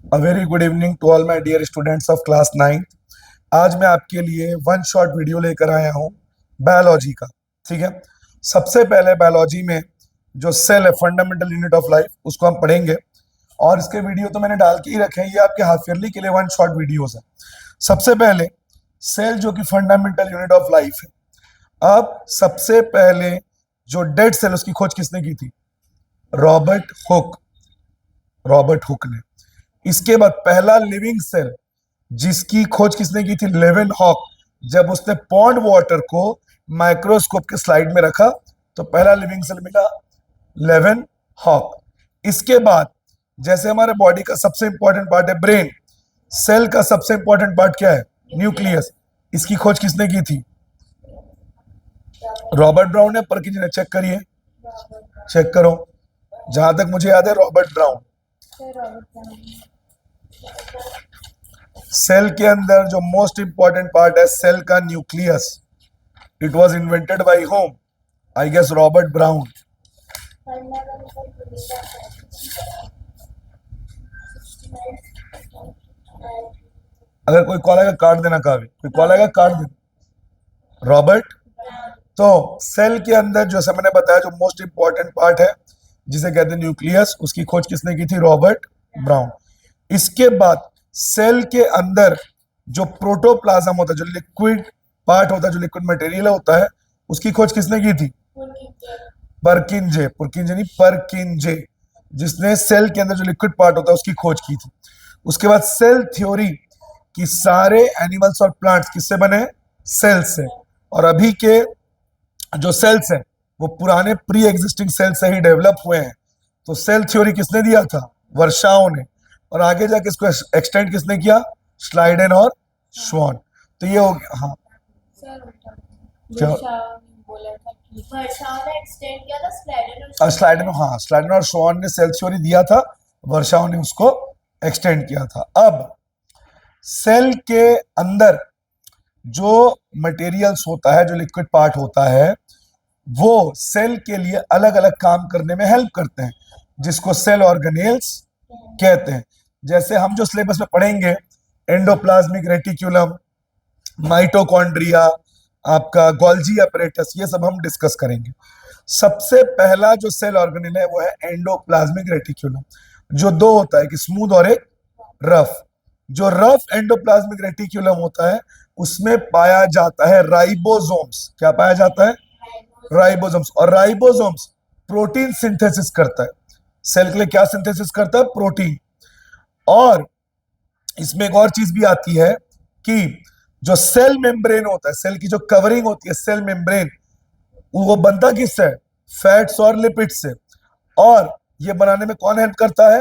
A very good evening to all my dear students of class 9। आज मैं आपके लिए वन शॉट वीडियो लेकर आया हूँ बायोलॉजी का। ठीक है, सबसे पहले बायोलॉजी में जो सेल है, फंडामेंटल यूनिट ऑफ लाइफ, उसको हम पढ़ेंगे। और इसके वीडियो तो मैंने डाल के ही रखे हैं, ये आपके हाफ ईयरली के लिए वन शॉट वीडियोस है। सबसे पहले सेल जो कि फंडामेंटल यूनिट ऑफ लाइफ है। अब सबसे पहले जो डेड सेल, उसकी खोज किसने की थी? Robert Hooke. रॉबर्ट हुक ने। इसके बाद पहला लिविंग सेल जिसकी खोज किसने की थी? लेवन हॉक। जब उसने पॉन्ड वाटर को माइक्रोस्कोप के स्लाइड में रखा तो पहला लिविंग सेल मिला, लेवन हॉक। इसके बाद जैसे हमारे बॉडी का सबसे इंपॉर्टेंट पार्ट है ब्रेन, सेल का सबसे इंपॉर्टेंट पार्ट क्या है? न्यूक्लियस। इसकी खोज किसने की थी? रॉबर्ट ब्राउन ने। परकिंज ने। चेक करिए, चेक करो। जहां तक मुझे याद है रॉबर्ट ब्राउन। सेल के अंदर जो मोस्ट इंपॉर्टेंट पार्ट है सेल का nucleus, it was invented by whom? I guess Robert Brown. अगर कोई कॉल आएगा काट देना, काफी कोई कॉल आएगा काट देना। रॉबर्ट। तो सेल के अंदर जैसे मैंने बताया जो मोस्ट इंपॉर्टेंट पार्ट है जिसे कहते हैं न्यूक्लियस, उसकी खोज किसने की थी? Robert brown. इसके बाद सेल के अंदर जो प्रोटोप्लाज्म होता है, जो लिक्विड पार्ट होता है, जो लिक्विड मटेरियल होता है, उसकी खोज किसने की थी? परकिंजे। पुरकिंजे नहीं, परकिंजे, जिसने सेल के अंदर जो लिक्विड पार्ट होता है उसकी खोज की थी। उसके बाद सेल थ्योरी कि सारे एनिमल्स और प्लांट्स किससे बने? सेल से। और अभी के जो सेल्स हैं वो पुराने प्री एग्जिस्टिंग सेल से ही डेवलप हुए हैं। तो सेल थ्योरी किसने दिया था? वर्षाओं ने। और आगे जाके इसको एक्सटेंड किसने किया? स्लाइडेन और श्वान। तो ये हो गया। हाँ, स्लाइडेन, हाँ स्लाइडेन और श्वान ने सेल थ्योरी दिया था, वर्षाओं ने उसको एक्सटेंड किया था। अब सेल के अंदर जो मटेरियल्स होता है, जो लिक्विड पार्ट होता है, वो सेल के लिए अलग अलग काम करने में हेल्प करते हैं, जिसको सेल ऑर्गेनेल्स कहते हैं। जैसे हम जो सिलेबस में पढ़ेंगे, एंडोप्लाज्मिक रेटिक्यूलम, माइटोकॉन्ड्रिया, आपका गोल्जी अपरेटस, ये सब हम डिस्कस करेंगे। सबसे पहला जो सेल ऑर्गेनेल है वो है एंडोप्लाज्मिक रेटिक्यूलम, जो दो होता है, कि स्मूथ और एक रफ। जो रफ एंडोप्लाज्मिक रेटिक्यूलम होता है उसमें पाया जाता है राइबोसोम्स। क्या पाया जाता है? राइबोसोम्स। और राइबोसोम्स प्रोटीन सिंथेसिस करता है। सेल के लिए क्या सिंथेसिस करता है? प्रोटीन। और इसमें एक और चीज भी आती है कि जो सेल मेम्ब्रेन होता है, सेल की जो कवरिंग होती है, सेल मेम्ब्रेन, वो बनता किससे? फैट्स और लिपिड्स से। और ये बनाने में कौन हेल्प करता है?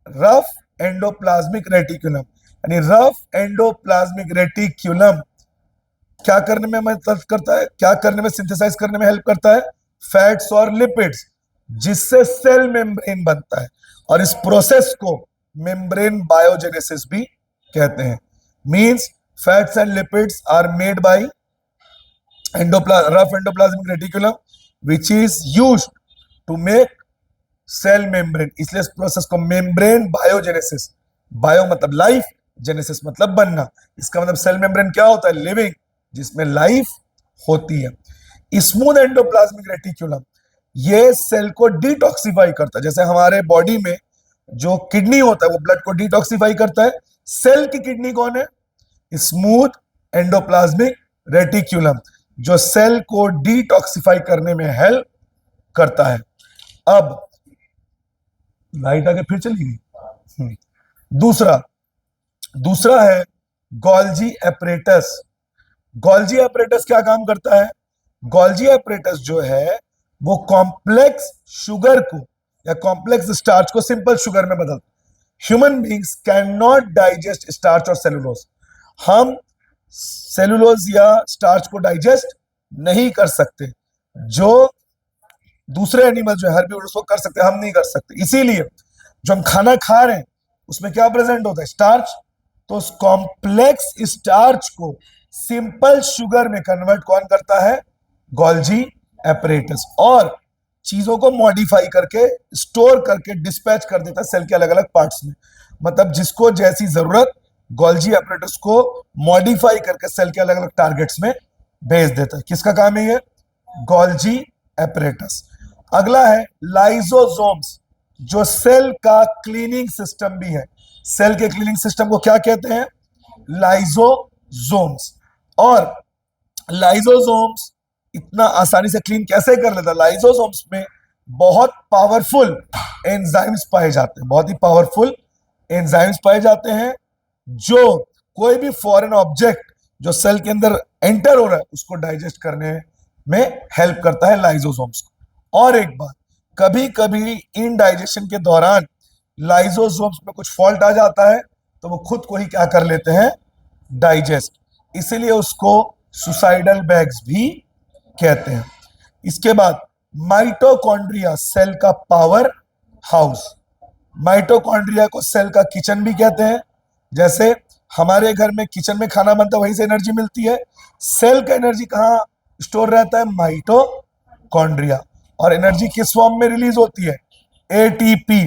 Rough endoplasmic reticulum. यानी रफ एंडोप्लाज्मिक रेटिक्यूलम क्या करने में मदद करता है? क्या करने में, सिंथेसाइज करने में हेल्प करता है? फैट्स और लिपिड्स, जिससे सेल मेम्ब्रेन बनता है। और इस प्रोसेस को मेम्ब्रेन बायोजेनेसिस भी कहते हैं। Means fats and lipids are made by rough endoplasmic reticulum which is used to make cell membrane. इसलिए इस प्रोसेस को मेम्ब्रेन बायोजेनेसिस, बायो मतलब लाइफ, जेनेसिस मतलब बनना। इसका मतलब सेल मेम्ब्रेन क्या होता है? लिविंग, जिसमें लाइफ होती है। स्मूथ एंडोप्लाज्मिक रेटिकुलम ये सेल को डिटॉक्सिफाई करता है। जैसे हमारे बॉडी में जो किडनी होता है वो ब्लड को डिटॉक्सिफाई करता है। सेल की किडनी कौन है? स्मूथ एंडोप्लाज्मिक रेटिक्यूलम, जो सेल को डिटॉक्सिफाई करने में हेल्प करता है। अब लाइट आके फिर चली गई। दूसरा दूसरा है गोल्जी एपरेटस। गोल्जी एपरेटस क्या काम करता है? गोल्जी एपरेटस जो है वो कॉम्प्लेक्स शुगर को या कॉम्प्लेक्स स्टार्च को सिंपल शुगर में बदलता है। Human beings can not digest starch और सेलुलोज। हम सेलुलोज या स्टार्च को डाइजेस्ट नहीं कर सकते। जो दूसरे एनिमल जो है हर्बीवोर उसको कर सकते हैं, हम नहीं कर सकते। इसीलिए जो हम खाना खा रहे हैं उसमें क्या प्रेजेंट होता है? स्टार्च। तो उस कॉम्प्लेक्स स्टार्च को सिंपल शुगर में कन्वर्ट कौन करता है? Golgi apparatus. और चीजों को मॉडिफाई करके, स्टोर करके डिस्पैच कर देता है सेल के अलग अलग पार्ट्स में। मतलब जिसको जैसी जरूरत गोल्जी एपरेटस को मॉडिफाई करके सेल के अलग अलग टारगेट्स में भेज देता है। किसका काम है ये? Golgi apparatus. अगला है लाइजोसोम्स, जो सेल का क्लीनिंग सिस्टम भी है। सेल के क्लीनिंग सिस्टम को क्या कहते हैं? लाइजोसोम्स। और लाइजोसोम्स इतना आसानी से क्लीन कैसे कर लेता है? लाइजोसोम्स में बहुत पावरफुल एंजाइम्स पाए जाते हैं, बहुत ही पावरफुल एंजाइम्स पाए जाते हैं, जो कोई भी फॉरेन ऑब्जेक्ट जो सेल के अंदर एंटर हो रहा है उसको डाइजेस्ट करने में हेल्प करता है लाइजोसोम्स को। और एक बात, कभी कभी इन डाइजेशन के दौरान लाइजोसोम्स में कुछ फॉल्ट आ जाता है तो वो खुद को ही क्या कर लेते हैं? डाइजेस्ट। इसीलिए उसको सुसाइडल बैग्स भी कहते हैं। इसके बाद माइटोकॉन्ड्रिया, सेल का पावर हाउस। माइटोकॉन्ड्रिया को सेल का किचन भी कहते हैं। जैसे हमारे घर में किचन में खाना बनता है, वहीं से एनर्जी मिलती है। सेल का एनर्जी कहाँ स्टोर रहता है? माइटोकॉन्ड्रिया। और एनर्जी किस फॉर्म में रिलीज होती है? ATP,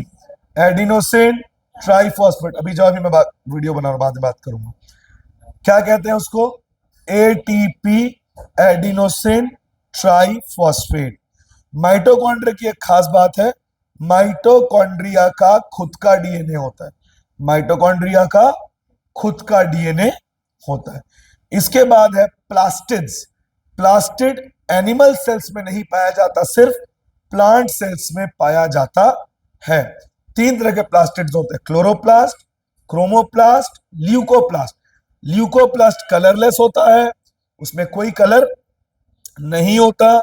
adenosine triphosphate. अभी जब मैं वीडियो बना रहा हूं, बाद में बात करूंगा। क्या कहते हैं उसको? ATP, adenosine triphosphate. माइटोकॉन्ड्रिया की एक खास बात है, माइटोकॉन्ड्रिया का खुद का डीएनए होता है। माइटोकॉन्ड्रिया का खुद का डीएनए होता है। इसके बाद है प्लास्टिड्स। प्लास्टिड एनिमल सेल्स में नहीं पाया जाता, सिर्फ प्लांट सेल्स में पाया जाता है। 3 तरह के प्लास्टिड्स होते हैं, chloroplast, chromoplast, leucoplast. Leucoplast colourless होता है, उसमें कोई कलर नहीं होता,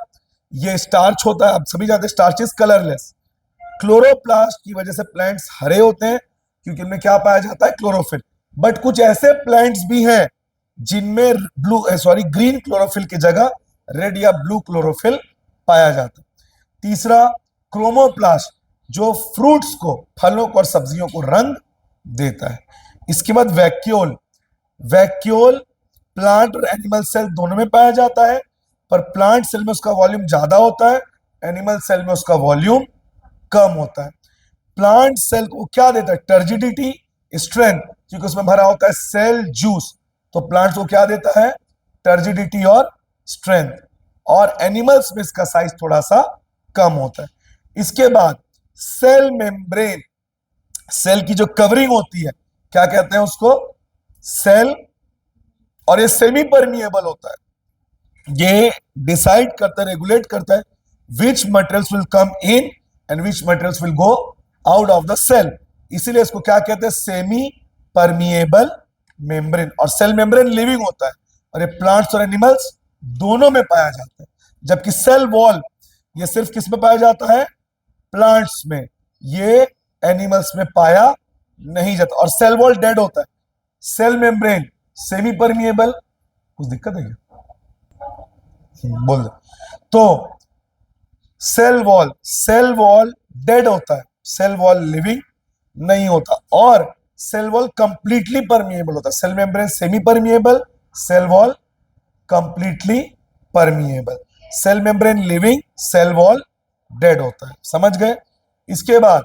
ये स्टार्च होता है। आप सभी जानते हैं स्टार्च इज कलरलेस। क्लोरोप्लास्ट की वजह से प्लांट्स हरे होते हैं, क्योंकि उनमें क्या पाया जाता है? क्लोरोफिल। बट कुछ ऐसे प्लांट्स भी हैं जिनमें ग्रीन क्लोरोफिल की जगह रेड या ब्लू क्लोरोफिल पाया जाता है। तीसरा क्रोमोप्लास्ट, जो फ्रूट्स को, फलों को और सब्जियों को रंग देता है। इसके बाद वैक्यूल। वैक्यूल प्लांट और एनिमल सेल दोनों में पाया जाता है, पर प्लांट सेल में उसका वॉल्यूम ज्यादा होता है, एनिमल सेल में उसका वॉल्यूम कम होता है। प्लांट सेल को क्या देता है? टर्जिडिटी, स्ट्रेंथ, क्योंकि उसमें भरा होता है सेल जूस, तो प्लांट्स को क्या देता है? टर्जिडिटी और स्ट्रेंथ। और एनिमल्स में इसका साइज थोड़ा सा कम होता है। इसके बाद सेल मेम्ब्रेन, सेल की जो कवरिंग होती है, क्या कहते हैं उसको? सेल। और ये सेमी परमिएबल होता है, ये डिसाइड करता है, रेगुलेट करता है which materials will come in and which materials will go out of the cell. इसीलिए इसको क्या कहते हैं? Semi permeable membrane. और सेल मेम्ब्रेन लिविंग होता है, और ये प्लांट्स और एनिमल्स दोनों में पाया जाता है। जबकि सेल वॉल, ये सिर्फ किस में पाया जाता है? प्लांट्स में, ये एनिमल्स में पाया नहीं जाता। और सेल वॉल डेड होता है। Cell membrane semi permeable. कुछ दिक्कत है क्या? बोल दे। तो सेल वॉल डेड होता है, सेल वॉल लिविंग नहीं होता। और सेल वॉल कंप्लीटली परमिएबल होता है। Cell membrane semi permeable, cell wall completely permeable. Cell membrane living, cell wall dead होता है। समझ गए? इसके बाद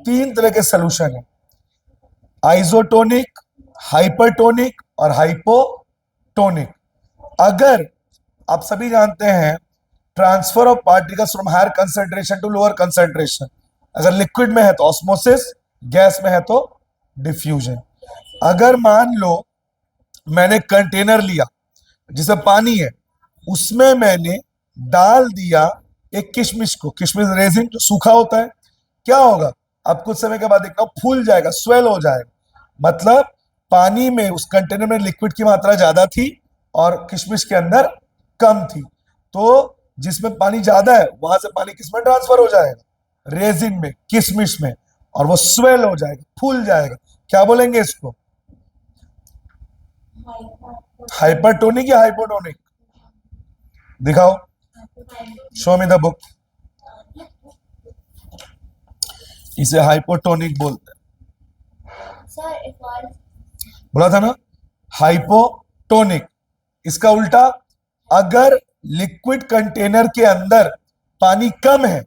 3 तरह के सोल्यूशन है, आइसोटोनिक, हाइपरटोनिक और हाइपोटोनिक। अगर आप सभी जानते हैं transfer of particles from higher concentration to lower concentration, अगर लिक्विड में है तो ऑस्मोसिस, गैस में है तो डिफ्यूजन। अगर मान लो मैंने कंटेनर लिया जिसमें पानी है, उसमें मैंने डाल दिया एक किशमिश को, किशमिश रेजिन जो सूखा होता है, क्या होगा? अब कुछ समय के बाद देखना फूल जाएगा, स्वेल हो जाएगा। मतलब पानी में, उस कंटेनर में लिक्विड की मात्रा ज्यादा थी और किशमिश के अंदर कम थी। तो जिसमें पानी ज्यादा है वहां से पानी किसमें ट्रांसफर हो जाएगा? रेजिन में, किशमिश में, और वो स्वेल हो जाएगा, फूल जाएगा। क्या बोलेंगे इसको? हाइपरटोनिक या हाइपोटोनिक? दिखाओ, शो मी द बुक। इसे हाइपोटोनिक बोलते हैं। बोला था ना हाइपोटोनिक। इसका उल्टा, अगर लिक्विड कंटेनर के अंदर पानी कम है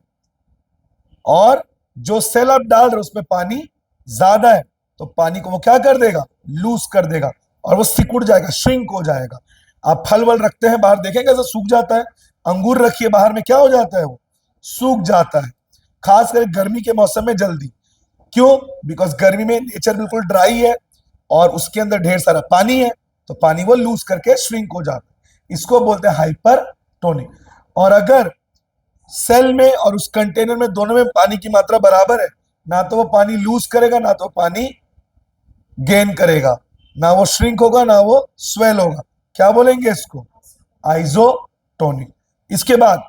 और जो सेल आप डाल रहे उसमें पानी ज्यादा है, तो पानी को वो क्या कर देगा, लूज कर देगा और वो सिकुड़ जाएगा, श्रिंक हो जाएगा। आप फल वल रखते हैं बाहर, देखेंगे कैसे सूख जाता है। अंगूर रखिए बाहर में, क्या हो जाता है, वो सूख जाता है, खास करके गर्मी के मौसम में जल्दी। क्यों? बिकॉज गर्मी में नेचर बिल्कुल ड्राई है और उसके अंदर ढेर सारा पानी है, तो पानी वो लूज करके श्रिंक हो जाता है। इसको बोलते हैं हाइपरटोनिक। और अगर सेल में और उस कंटेनर में दोनों में पानी की मात्रा बराबर है, ना तो वो पानी लूज करेगा ना तो पानी गेन करेगा, ना वो श्रिंक होगा ना वो स्वेल होगा। क्या बोलेंगे इसको, आइसोटोनिक। इसके बाद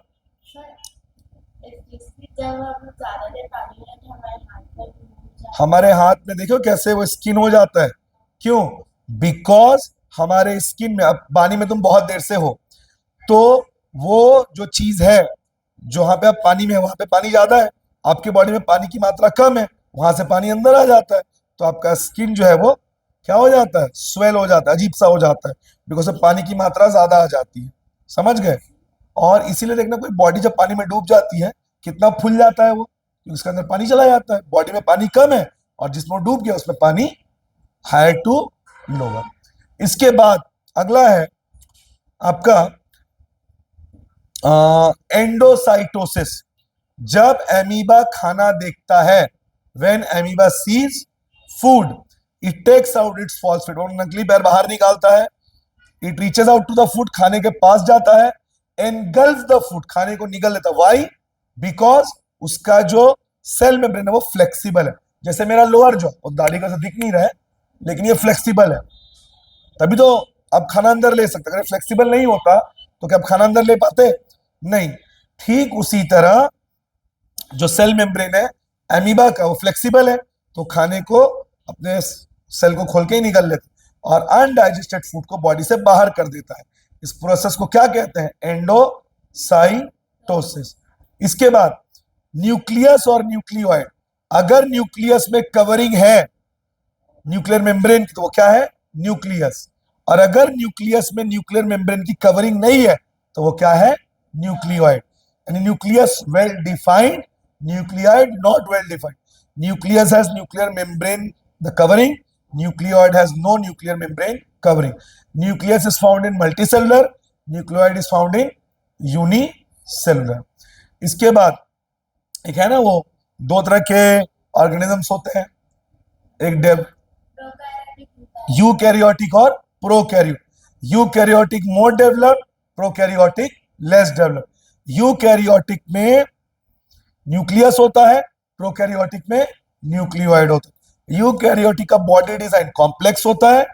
हमारे हाथ में देखो कैसे वो स्किन हो जाता है। क्यों? बिकॉज हमारे स्किन में, अब पानी में तुम बहुत देर से हो तो वो जो चीज है जहां पे आप पानी में है वहां पे पानी ज्यादा है, आपकी बॉडी में पानी की मात्रा कम है, वहां से पानी अंदर आ जाता है, तो आपका स्किन जो है वो क्या हो जाता है, स्वेल हो जाता है, अजीब सा हो जाता है, बिकॉज पानी की मात्रा ज्यादा आ जाती है। समझ गए? और इसीलिए देखना, कोई बॉडी जब पानी में डूब जाती है कितना फूल जाता है वो, क्योंकि उसके अंदर पानी चला जाता है। बॉडी में पानी कम है और जिसमें डूब गया उसमें पानी हायर टू लोअर। इसके बाद अगला है आपका एंडोसाइटोसिस। जब एमीबा खाना देखता है, when amoeba sees food it takes out its false feet, वो नकली पैर बाहर निकालता है, it reaches out to the food, खाने के पास जाता है, एनगल्फ द फूड, खाने को निगल लेता है। व्हाई? बिकॉज उसका जो सेल मेम्ब्रेन है वो फ्लेक्सिबल है। जैसे मेरा लोअर जो, और दाढ़ी का तो दिख नहीं रहा है लेकिन ये फ्लेक्सिबल है, तभी तो आप खाना अंदर ले सकते। अगर फ्लेक्सिबल नहीं होता तो क्या आप खाना अंदर ले पाते? नहीं। ठीक उसी तरह जो सेल मेम्ब्रेन है एमीबा का, वो फ्लेक्सिबल है, तो खाने को अपने सेल को खोल के ही निकल लेते और अनडाइजेस्टेड फूड को बॉडी से बाहर कर देता है। इस प्रोसेस को क्या कहते हैं? एंडोसाइटोसिस। इसके बाद न्यूक्लियस और न्यूक्लियोइड। अगर न्यूक्लियस में कवरिंग है न्यूक्लियर मेम्ब्रेन की तो वो क्या है? न्यूक्लियस। और अगर न्यूक्लियस में न्यूक्लियर मेम्ब्रेन की कवरिंग नहीं है तो वो क्या है? न्यूक्लियोइड। यानी nucleus well defined, nucleoid not well defined. Nucleus has nuclear membrane the covering, nucleoid has no nuclear membrane covering. Nucleus is found in multicellular, nucleoid is found in unicellular. इसके बाद एक है ना, वो दो तरह के ऑर्गेनिजम्स होते हैं, एक यूकैरियोटिक और prokaryotic. Eukaryotic more developed, prokaryotic less developed. Eukaryotic में न्यूक्लियस होता है, प्रोकैरियोटिक में न्यूक्लियोइड होता है। यूकैरियोटिक का बॉडी डिजाइन कॉम्प्लेक्स होता है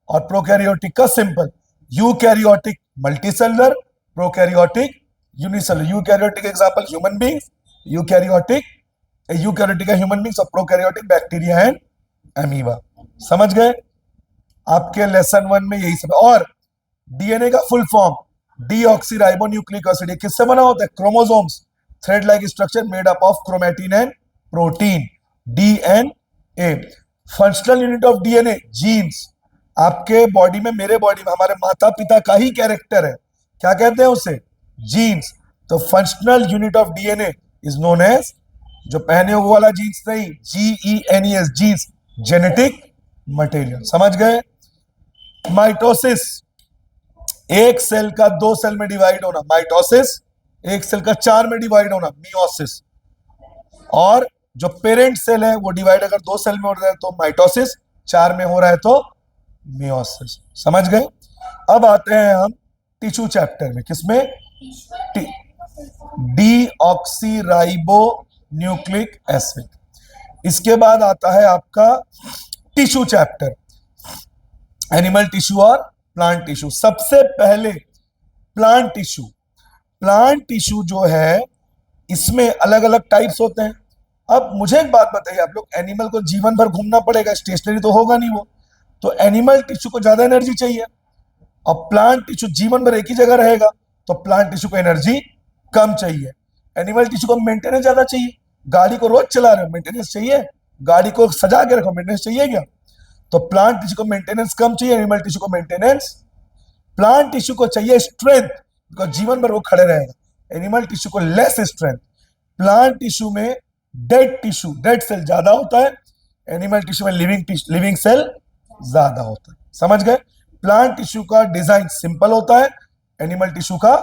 और प्रोकैरियोटिक का simple. Eukaryotic multicellular, prokaryotic unicellular. Eukaryotic example human beings, eukaryotic human beings और प्रोकैरियोटिक बैक्टीरिया एंड अमीबा। समझ गए? आपके लेसन 1 में यही सब। और डीएनए का फुल फॉर्म डीऑक्सीराइबोन्यूक्लिक एसिड। किससे बना होता है? Chromosomes, thread like structure made up of chromatin and protein, DNA. Functional unit of DNA genes. आपके बॉडी में, मेरे बॉडी में हमारे माता पिता का ही कैरेक्टर है, क्या कहते हैं उसे? जीन्स। तो functional unit of DNA is known as, जो पहने वो वाला जीन्स नहीं, जीईएनईएस, जीन्स, जेनेटिक मटेरियल। समझ गए? माइटोसिस, एक सेल का 2 सेल में डिवाइड होना माइटोसिस, एक सेल का 4 में डिवाइड होना मियोसिस। और जो पेरेंट सेल है वो डिवाइड अगर 2 सेल में हो रहा है तो माइटोसिस, 4 में हो रहा है तो मियोसिस। समझ गए? अब आते हैं हम टिश्यू चैप्टर में। किसमें? Deoxyribo nucleic acid. इसके बाद आता है आपका टिश्यू चैप्टर, एनिमल टिश्यू और प्लांट टिश्यू। सबसे पहले प्लांट टिश्यू। प्लांट टिश्यू जो है इसमें अलग अलग टाइप्स होते हैं। अब मुझे एक बात बताइए आप लोग, एनिमल को जीवन भर घूमना पड़ेगा, स्टेशनरी तो होगा नहीं वो, तो एनिमल टिश्यू को ज्यादा एनर्जी चाहिए। और प्लांट टिश्यू जीवन भर एक ही जगह रहेगा तो प्लांट टिश्यू को एनर्जी कम चाहिए। एनिमल टिश्यू को मेंटेनेंस ज्यादा चाहिए। गाड़ी को रोज चला रहे हो, मेंटेनेंस चाहिए। गाड़ी को सजा के रखो, मेंटेनेंस चाहिए क्या? तो प्लांट टिश्यू को मेंटेनेंस कम चाहिए, एनिमल टिश्यू को मेंटेनेंस। प्लांट टिश्यू को चाहिए स्ट्रेंथ, बिकॉज जीवन भर वो खड़े रहेगा। एनिमल टिश्यू को लेस स्ट्रेंथ। प्लांट टिश्यू में डेड टिश्यू, डेड सेल ज्यादा होता है, एनिमल टिश्यू में लिविंग सेल ज्यादा होता है। समझ गए? प्लांट टिश्यू का डिजाइन सिंपल होता है, एनिमल टिश्यू का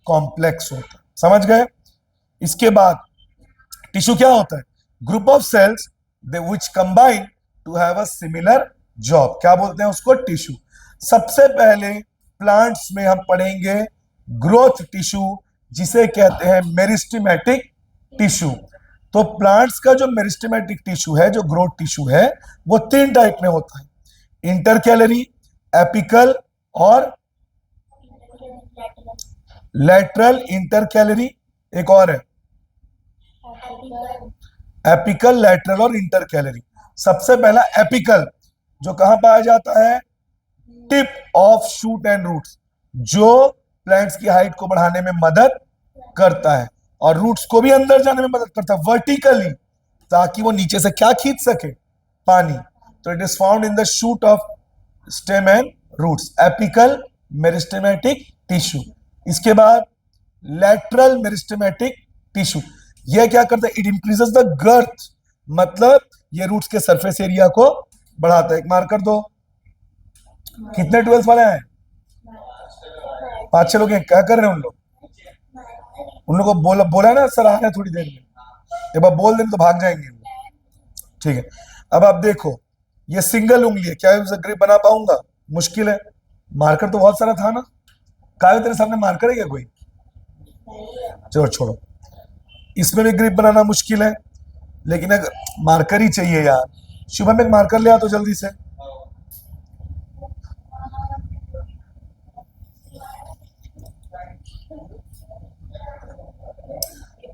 कॉम्प्लेक्स होता है। समझ गए? इसके बाद टिश्यू क्या होता है? Group of cells which combine to have a similar job. क्या बोलते हैं उसको? टिश्यू। सबसे पहले प्लांट्स में हम पढ़ेंगे ग्रोथ टिश्यू, जिसे कहते हैं मेरिस्टेमेटिक टिश्यू। तो प्लांट्स का जो मेरिस्टेमेटिक टिश्यू है, जो ग्रोथ टिश्यू है, वो 3 टाइप में होता है, इंटरकैलरी, एपिकल और लैटरल। इंटरकैलरी, एक और है एपिकल, लैटरल और इंटरकैलरी। सबसे पहला एपिकल, जो कहां पाया जाता है? Tip of shoot and roots, जो प्लांट्स की हाइट को बढ़ाने में मदद करता है और रूट्स को भी अंदर जाने में मदद करता है वर्टिकली, ताकि वो नीचे से क्या खींच सके? पानी। तो it is found in the shoot of stem and roots, apical meristematic tissue. इसके बाद लैटरल मेरिस्टेमेटिक टिश्यू, यह क्या करता है? इट इंक्रीजेस द गर्थ, मतलब ये रूट्स के सरफेस एरिया को बढ़ाता है। एक मार्कर दो। कितने 12th वाले हैं? 5-6 लोग हैं। क्या कर रहे हैं उन लोग? उन लोगों को बोला ना सर आ रहे हैं थोड़ी देर में, एक बार बोल दें तो भाग जाएंगे। ठीक है, अब आप देखो, ये सिंगल उंगली है, क्या ग्रिप बना पाऊंगा? मुश्किल है। मार्कर तो बहुत सारा था ना। क्या तेरे सामने मार्कर है क्या कोई? चलो छोड़ो, इसमें भी ग्रिप बनाना मुश्किल है, लेकिन अगर मार्कर ही चाहिए यार। शुभम, एक मार्कर ले आ तो जल्दी से।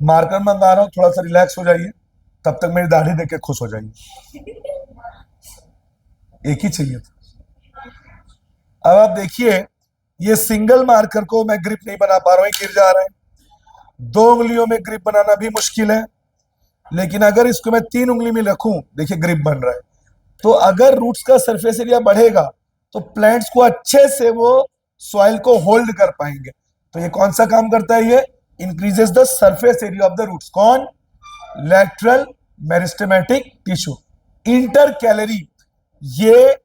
मार्कर मंगा रहा हूं, थोड़ा सा रिलैक्स हो जाइए, तब तक मेरी दाढ़ी देख के खुश हो जाइए। एक ही चाहिए था। अब आप देखिए, ये सिंगल मार्कर को मैं ग्रिप नहीं बना पा रहा हूं, गिर जा रहा है। 2 उंगलियों में ग्रिप बनाना भी मुश्किल है, लेकिन अगर इसको मैं 3 उंगली में रखूं, देखिए ग्रिप बन रहा है। तो अगर रूट्स का सरफेस एरिया बढ़ेगा तो प्लांट्स को अच्छे से वो सॉइल को होल्ड कर पाएंगे। तो ये कौन सा काम करता है? ये increases the surface area of the roots. कौन? Lateral meristematic tissue. इंटरकैलरी, ये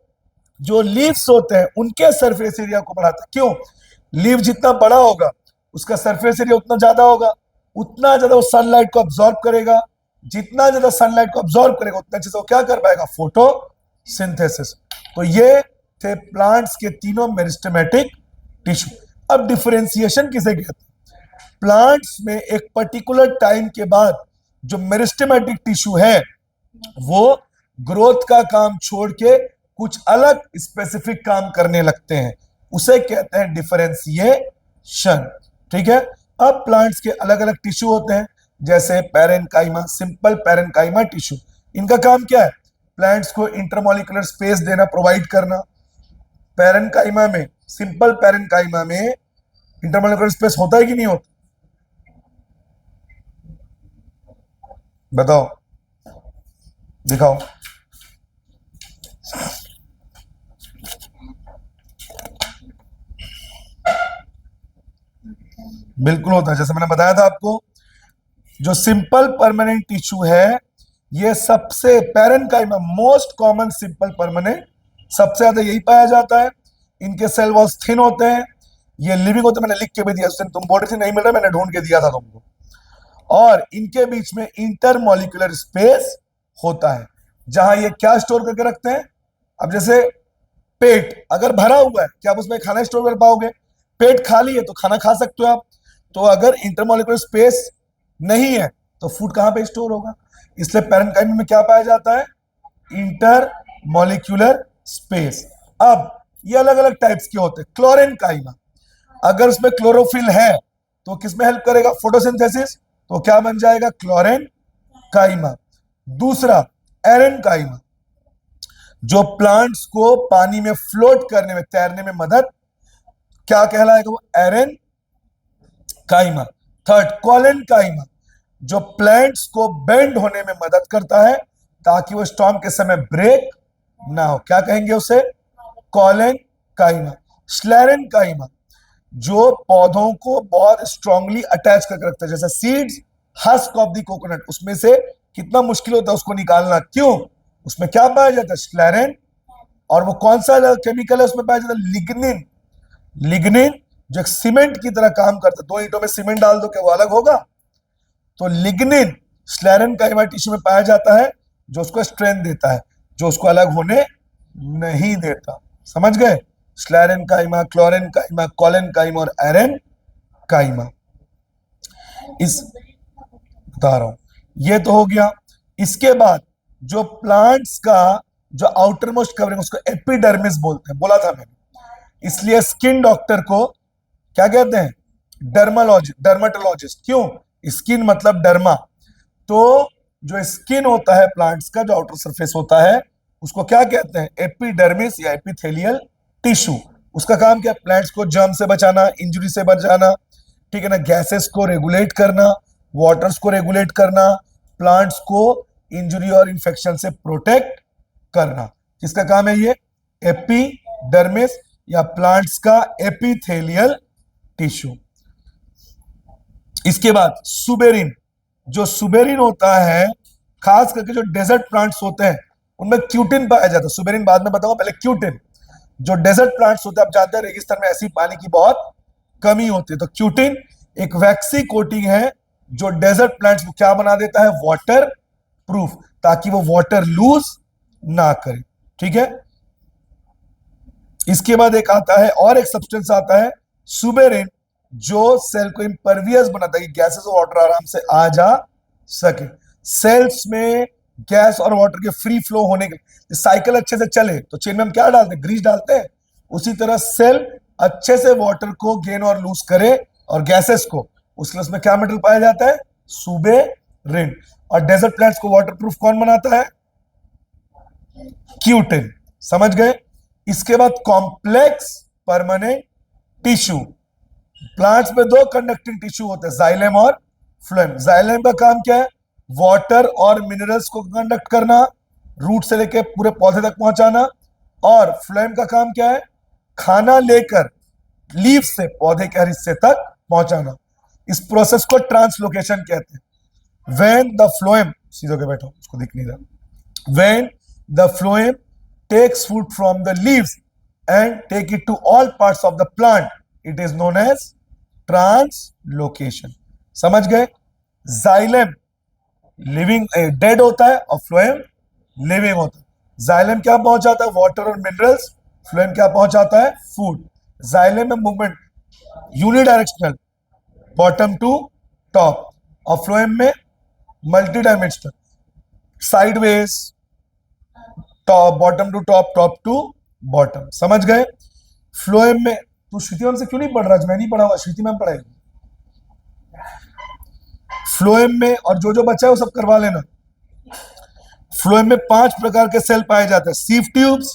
जो लीव्स होते हैं उनके सरफेस एरिया को बढ़ाता है। क्यों? लीव जितना बड़ा होगा उसका सरफेस एरिया उतना ज्यादा होगा, उतना ज्यादा वो सनलाइट को अब्सॉर्ब करेगा। जितना ज्यादा सनलाइट को अब्सॉर्ब करेगा उतना अच्छे से वो क्या कर पाएगा? फोटोसिंथेसिस। तो ये थे प्लांट्स के तीनों मेरिस्टेमेटिक टिश्यू। अब डिफरेंशिएशन किसे कहते हैं? प्लांट्स में एक पर्टिकुलर टाइम के बाद जो मेरिस्टेमेटिक टिश्यू है वो ग्रोथ का काम छोड़ के कुछ अलग स्पेसिफिक काम करने लगते हैं, उसे कहते हैं डिफरेंशिएशन। ठीक है? अब प्लांट्स के अलग अलग टिश्यू होते हैं, जैसे पैरेन्काइमा, सिंपल पैरेन्काइमा टिश्यू। इनका काम क्या है? प्लांट्स को इंटरमॉलिक्यूलर स्पेस देना, प्रोवाइड करना। पैरेन्काइमा में, सिंपल पैरेन्काइमा में इंटरमॉलिक्यूलर स्पेस होता है कि नहीं होता? बताओ, दिखाओ। बिल्कुल होता है, जैसे मैंने बताया था आपको। जो सिंपल परमानेंट टिश्यू है, ये सबसे parenchyma most common simple permanent, सबसे ज्यादा यही पाया जाता है। इनके सेल वॉल्स थिन होते हैं, ये लिविंग होते हैं। मैंने लिख के भी दिया, तुम बोल रहे थे नहीं मिल रहा, मैंने ढूंढ के दिया था तुमको। और इनके बीच में इंटरमॉलिक्यूलर स्पेस होता है, जहां ये क्या स्टोर करके रखते हैं? अब जैसे पेट अगर भरा हुआ है, क्या आप उसमें खाना स्टोर कर पाओगे? पेट खाली है तो खाना खा सकते हो आप। तो अगर इंटरमॉलिक्यूलर स्पेस नहीं है तो फूड कहां पे स्टोर होगा? इसलिए पैरेन्काइमा में क्या पाया जाता है? Intermolecular space. अब ये अलग अलग टाइप्स के होते हैं। क्लोरेन्काइमा, अगर उसमें क्लोरोफिल है तो किसमें हेल्प करेगा? फोटोसिंथेसिस। तो क्या बन जाएगा? क्लोरेन्काइमा। दूसरा एरेन्काइमा, जो प्लांट्स को पानी में फ्लोट करने में, तैरने में मदद, क्या कहलाएगा वो? एरेन्काइमा। थर्ड कॉलेन्काइमा, जो प्लांट्स को बेंड होने में मदद करता है ताकि वो स्टॉर्म के समय ब्रेक ना हो, क्या कहेंगे उसे? कॉलेन्काइमा। स्लेरेन्काइमा, जो पौधों को बहुत स्ट्रांगली अटैच करके रखता है, जैसे seeds, husk of the coconut, उसमें से कितना मुश्किल होता है उसको निकालना। क्यों? उसमें क्या पाया जाता है? स्क्लेरेन। और वो कौन सा केमिकल है उसमें पाया जाता है? लिग्निन। लिग्निन जो एक सीमेंट की तरह काम करता है, दो ईंटों में सीमेंट डाल दो क्या वो अलग होगा? तो लिग्निन स्क्लेरन काइमा टिश्यू में पाया जाता है, जो उसको स्ट्रेंथ देता है, जो उसको अलग होने नहीं देता। समझ गए? स्क्लेरन काइमा, क्लोरेन काइमा, कोलेन काइमा और एरन काइमा। इस बता रहा हूं, ये तो हो गया। इसके बाद जो प्लांट्स का जो आउटर मोस्ट कवरिंग, उसको एपिडर्मिस बोलते हैं, बोला था मैंने। इसलिए स्किन डॉक्टर को क्या कहते हैं? डर्माटोलॉजिस्ट। क्यों? स्किन मतलब डर्मा। तो जो स्किन होता है प्लांट्स का, जो आउटर सरफेस होता है, उसको क्या कहते हैं? एपिडर्मिस या एपिथेलियल टिश्यू। उसका काम क्या है? प्लांट्स को जर्म से बचाना, इंजरी से बचाना, ठीक है ना, गैसेस को रेगुलेट करना, वाटर्स को रेगुलेट करना, प्लांट्स को इंजरी और इंफेक्शन से प्रोटेक्ट करना। किसका काम है ये? एपिडर्मिस या प्लांट्स का एपिथेलियल टिश्यू। इसके बाद सुबेरिन। जो सुबेरिन होता है, खास करके जो डेजर्ट प्लांट्स होते हैं उनमें क्यूटिन पाया जाता है। सुबेरिन बाद में बताऊंगा, पहले क्यूटिन। जो डेजर्ट प्लांट्स होते हैं, आप जानते हैं रेगिस्तान में ऐसी पानी की बहुत कमी होती है, तो क्यूटिन एक वैक्सी कोटिंग है जो डेजर्ट प्लांट्स को क्या बना देता है? वाटर प्रूफ, ताकि वो वाटर लूज ना करे। ठीक है। इसके बाद एक आता है, और एक सब्सटेंस आता है सुबेरिन, जो सेल को इम्परवियस बनाता है कि गैसेस और वाटर आराम से आ जा सके। सेल्स में गैस और वाटर के फ्री फ्लो होने के साइकिल अच्छे से चले तो चेन में हम क्या डालते हैं? ग्रीस डालते हैं। उसी तरह सेल अच्छे से वाटर को गेन और लूज करे और गैसेस को, उसमें क्या मेटल पाया जाता है? सुबेरिन। और डेजर्ट प्लांट्स को वाटर प्रूफ कौन बनाता है? क्यूटिन। समझ गए? इसके बाद कॉम्प्लेक्स परमानेंट टिश्यू। प्लांट्स में दो कंडक्टिंग टिश्यू होते हैं, जाइलम और फ्लोएम। जाइलम का काम क्या है? वाटर और मिनरल्स को कंडक्ट करना, रूट से लेकर पूरे पौधे तक पहुंचाना। और फ्लोएम का काम क्या है? खाना लेकर लीफ से पौधे के हर हिस्से तक पहुंचाना। इस प्रोसेस को ट्रांसलोकेशन कहते हैं। व्हेन द फ्लोएम, सीधे के बैठो, उसको दिख नहीं रहा। When the phloem takes food from the leaves and take it to all parts of the plant, it is known as translocation। समझ गए? जाइलम लिविंग डेड होता है और फ्लोएम लिविंग होता है। जाइलम क्या पहुंचाता है? वाटर और मिनरल्स। फ्लोएम क्या पहुंचाता है? फूड। जाइलम में movement unidirectional, bottom to top, और फ्लोएम में multi dimensional, sideways, top, bottom to top, top to bottom. समझ गए? फ्लोएम में तू श्रुति मैम से क्यों नहीं पढ़ रहा? मैं नहीं पढ़ा हुआ, श्रुति मैम पढ़ाएगी। फ्लोएम में और जो जो बचा है वो सब करवा लेना। फ्लोएम में 5 प्रकार के सेल पाए जाते हैं: sieve tubes,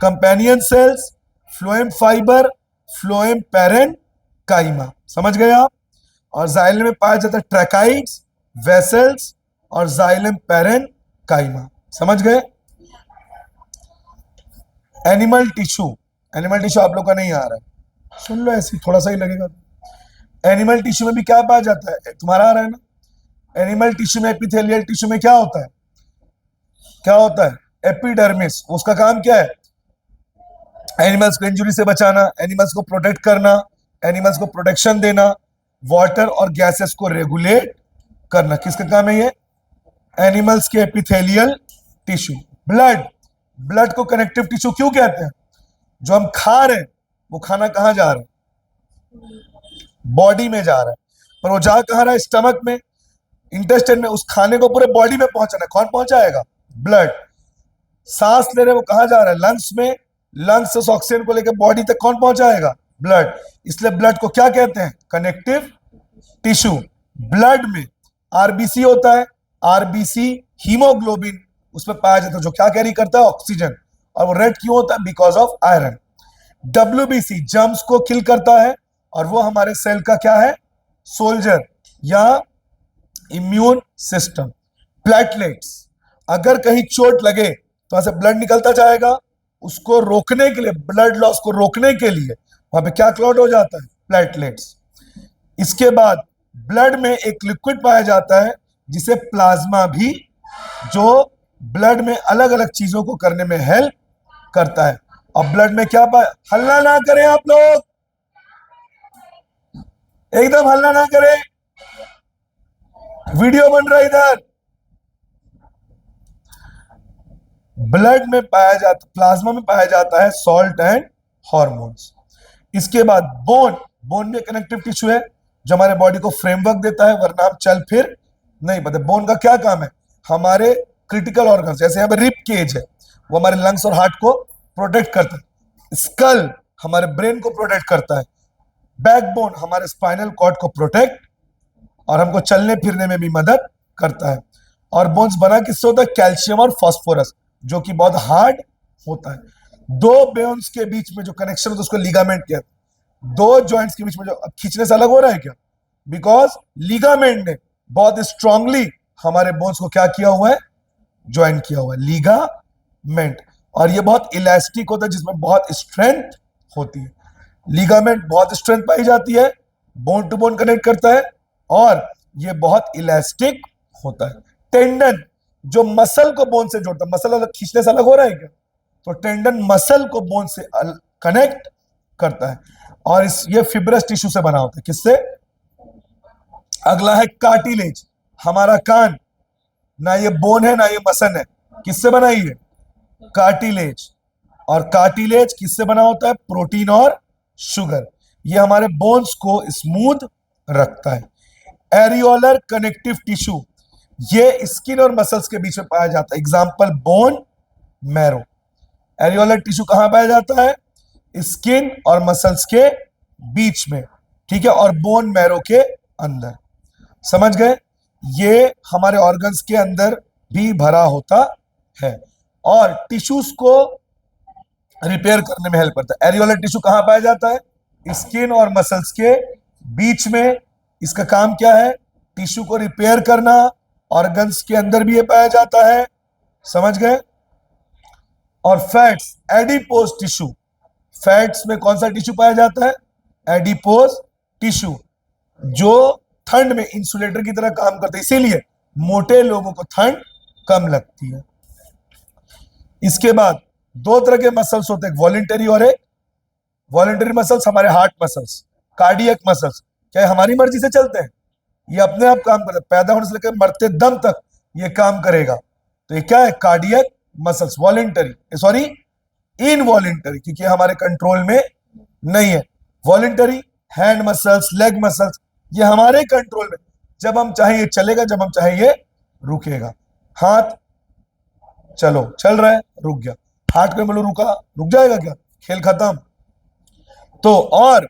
companion cells, phloem fibre, phloem parenchyma. समझ गए आप? और जाइलम में पाया जाता है ट्रैकाइड्स, वेसल्स और जाइलम पैरेन्काइमा। समझ गए? Animal tissue. एनिमल टिश्यू आप लोग का नहीं आ रहा है, सुन लो, ऐसे थोड़ा सा ही लगेगा। एनिमल टिश्यू में भी क्या पाया जाता है? तुम्हारा आ रहा है ना? एनिमल टिश्यू में, एपिथेलियल टिश्यू में क्या होता है? क्या होता है? एपिडर्मिस। उसका काम क्या है? एनिमल्स को इंजुरी से बचाना, एनिमल्स को प्रोटेक्ट करना, एनिमल्स को प्रोटेक्शन देना, वाटर और गैसेस को रेगुलेट करना। किसका काम है ये? एनिमल्स के एपिथेलियल टिश्यू। ब्लड। ब्लड को कनेक्टिव टिश्यू क्यों कहते हैं? जो हम खा रहे हैं वो खाना कहां जा रहा है? बॉडी में जा रहा है, पर वो जा कहां रहा है? स्टमक में, इंटेस्टाइन में। उस खाने को पूरे बॉडी में पहुंचाना है, कौन पहुंचाएगा? ब्लड। सांस ले रहे वो कहां जा रहा है? लंग्स में। लंग्स से ऑक्सीजन को लेकर बॉडी तक कौन पहुंचाएगा? ब्लड। इसलिए ब्लड को क्या कहते हैं? Connective tissue. ब्लड में आरबीसी होता है। आरबीसी हीमोग्लोबिन उसमें पाया जाता है, जो क्या कैरी करता है? ऑक्सीजन। और वो रेड क्यों होता है? Because of iron. WBC germs को किल करता है, और वो हमारे सेल का क्या है? सोल्जर या इम्यून सिस्टम। प्लेटलेट्स, अगर कहीं चोट लगे तो वहां से ब्लड निकलता जाएगा, उसको रोकने के लिए, ब्लड लॉस को रोकने के लिए वहां पे क्या क्लॉट हो जाता है? प्लेटलेट्स। इसके बाद ब्लड में एक लिक्विड पाया जाता है जिसे प्लाज्मा भी, जो ब्लड में अलग अलग चीजों को करने में हेल्प करता है। अब ब्लड में क्या हल्ला ना करें आप लोग, एकदम हल्ला ना करें, वीडियो बन रहा है इधर। ब्लड में पाया जाता, प्लाज्मा में पाया जाता है सॉल्ट एंड हॉर्मोन्स। इसके बाद बोन, बोन में कनेक्टिव टिश्यू है जो हमारे बॉडी को फ्रेमवर्क देता है, वरना हम चल फिर नहीं पाते। बोन का क्या काम है, हमारे क्रिटिकल ऑर्गन्स, जैसे यहाँ पे रिब केज है, वो हमारे लंग्स और हार्ट को प्रोटेक्ट करता है। स्कल हमारे ब्रेन को प्रोटेक्ट करता है। बैकबोन हमारे स्पाइनल कॉर्ड को प्रोटेक्ट और हमको चलने फिरने में भी मदद करता है। और बोन्स बना किससे होता है, कैल्शियम और फास्फोरस, जो कि बहुत हार्ड होता है। दो बोन्स के बीच में जो कनेक्शन होता है उसको लिगामेंट कहते हैं। दो जॉइंट्स के बीच में जो, अब खींचने से अलग हो रहा है क्या, बिकॉज लिगामेंट ने बहुत स्ट्रांगली हमारे बोन्स को क्या किया हुआ है, ज्वाइन किया हुआ है, लिगामेंट। और ये बहुत इलास्टिक होता है, जिसमें बहुत स्ट्रेंथ होती है। लिगामेंट बहुत स्ट्रेंथ पाई जाती है, बोन टू बोन कनेक्ट करता है, और ये बहुत इलास्टिक होता है। टेंडन जो मसल को बोन से जोड़ता है, मसल अलग खींचने से अलग हो रहा है क्या, तो टेंडन मसल को बोन से कनेक्ट करता है। और ये फिब्रस टिश्यू से बना होता है, किससे। अगला है कार्टिलेज, हमारा कान, ना ये बोन है ना ये मसल है, किससे बना है, कार्टिलेज। और कार्टिलेज किससे बना होता है, प्रोटीन और शुगर। ये हमारे बोन्स को स्मूथ रखता है। एरियोलर कनेक्टिव टिश्यू, ये स्किन और मसल्स के बीच में पाया जाता है। Example bone marrow. Areolar tissue कहां पाया जाता है, स्किन और मसल्स के बीच में, ठीक है, और बोन मैरो के अंदर। समझ गए, ये हमारे ऑर्गन्स के अंदर भी भरा होता है और टिश्यूज को रिपेयर करने में हेल्प करता है। एरियोलर टिश्यू कहां पाया जाता है, स्किन और मसल्स के बीच में। इसका काम क्या है, टिश्यू को रिपेयर करना। ऑर्गन्स के अंदर भी ये पाया जाता है, समझ गए। और फैट्स, एडिपोज टिश्यू, फैट्स में कौन सा टिश्यू पाया जाता है, एडिपोज टिश्यू, जो ठंड में इंसुलेटर की तरह काम करते हैं, इसीलिए मोटे लोगों को ठंड कम लगती है। इसके बाद दो तरह के मसल्स होते हैं, वॉलेंटरी और एक वॉलेंटरी मसल्स, हमारे हार्ट मसल्स, कार्डियक मसल्स। क्या हमारी मर्जी से चलते हैं, ये अपने आप काम करते हैं, पैदा होने से लेकर मरते दम तक ये काम करेगा। तो ये क्या है, cardiac muscles, voluntary, sorry involuntary, क्योंकि हमारे कंट्रोल में नहीं है। Voluntary hand muscles, leg muscles, ये हमारे कंट्रोल में, जब हम चाहें ये चलेगा, जब हम चाहें ये रुकेगा। हाथ चलो चल रहा है, रुक गया, हाथ को बोलो रुका, रुक जाएगा क्या, खेल खत्म। तो और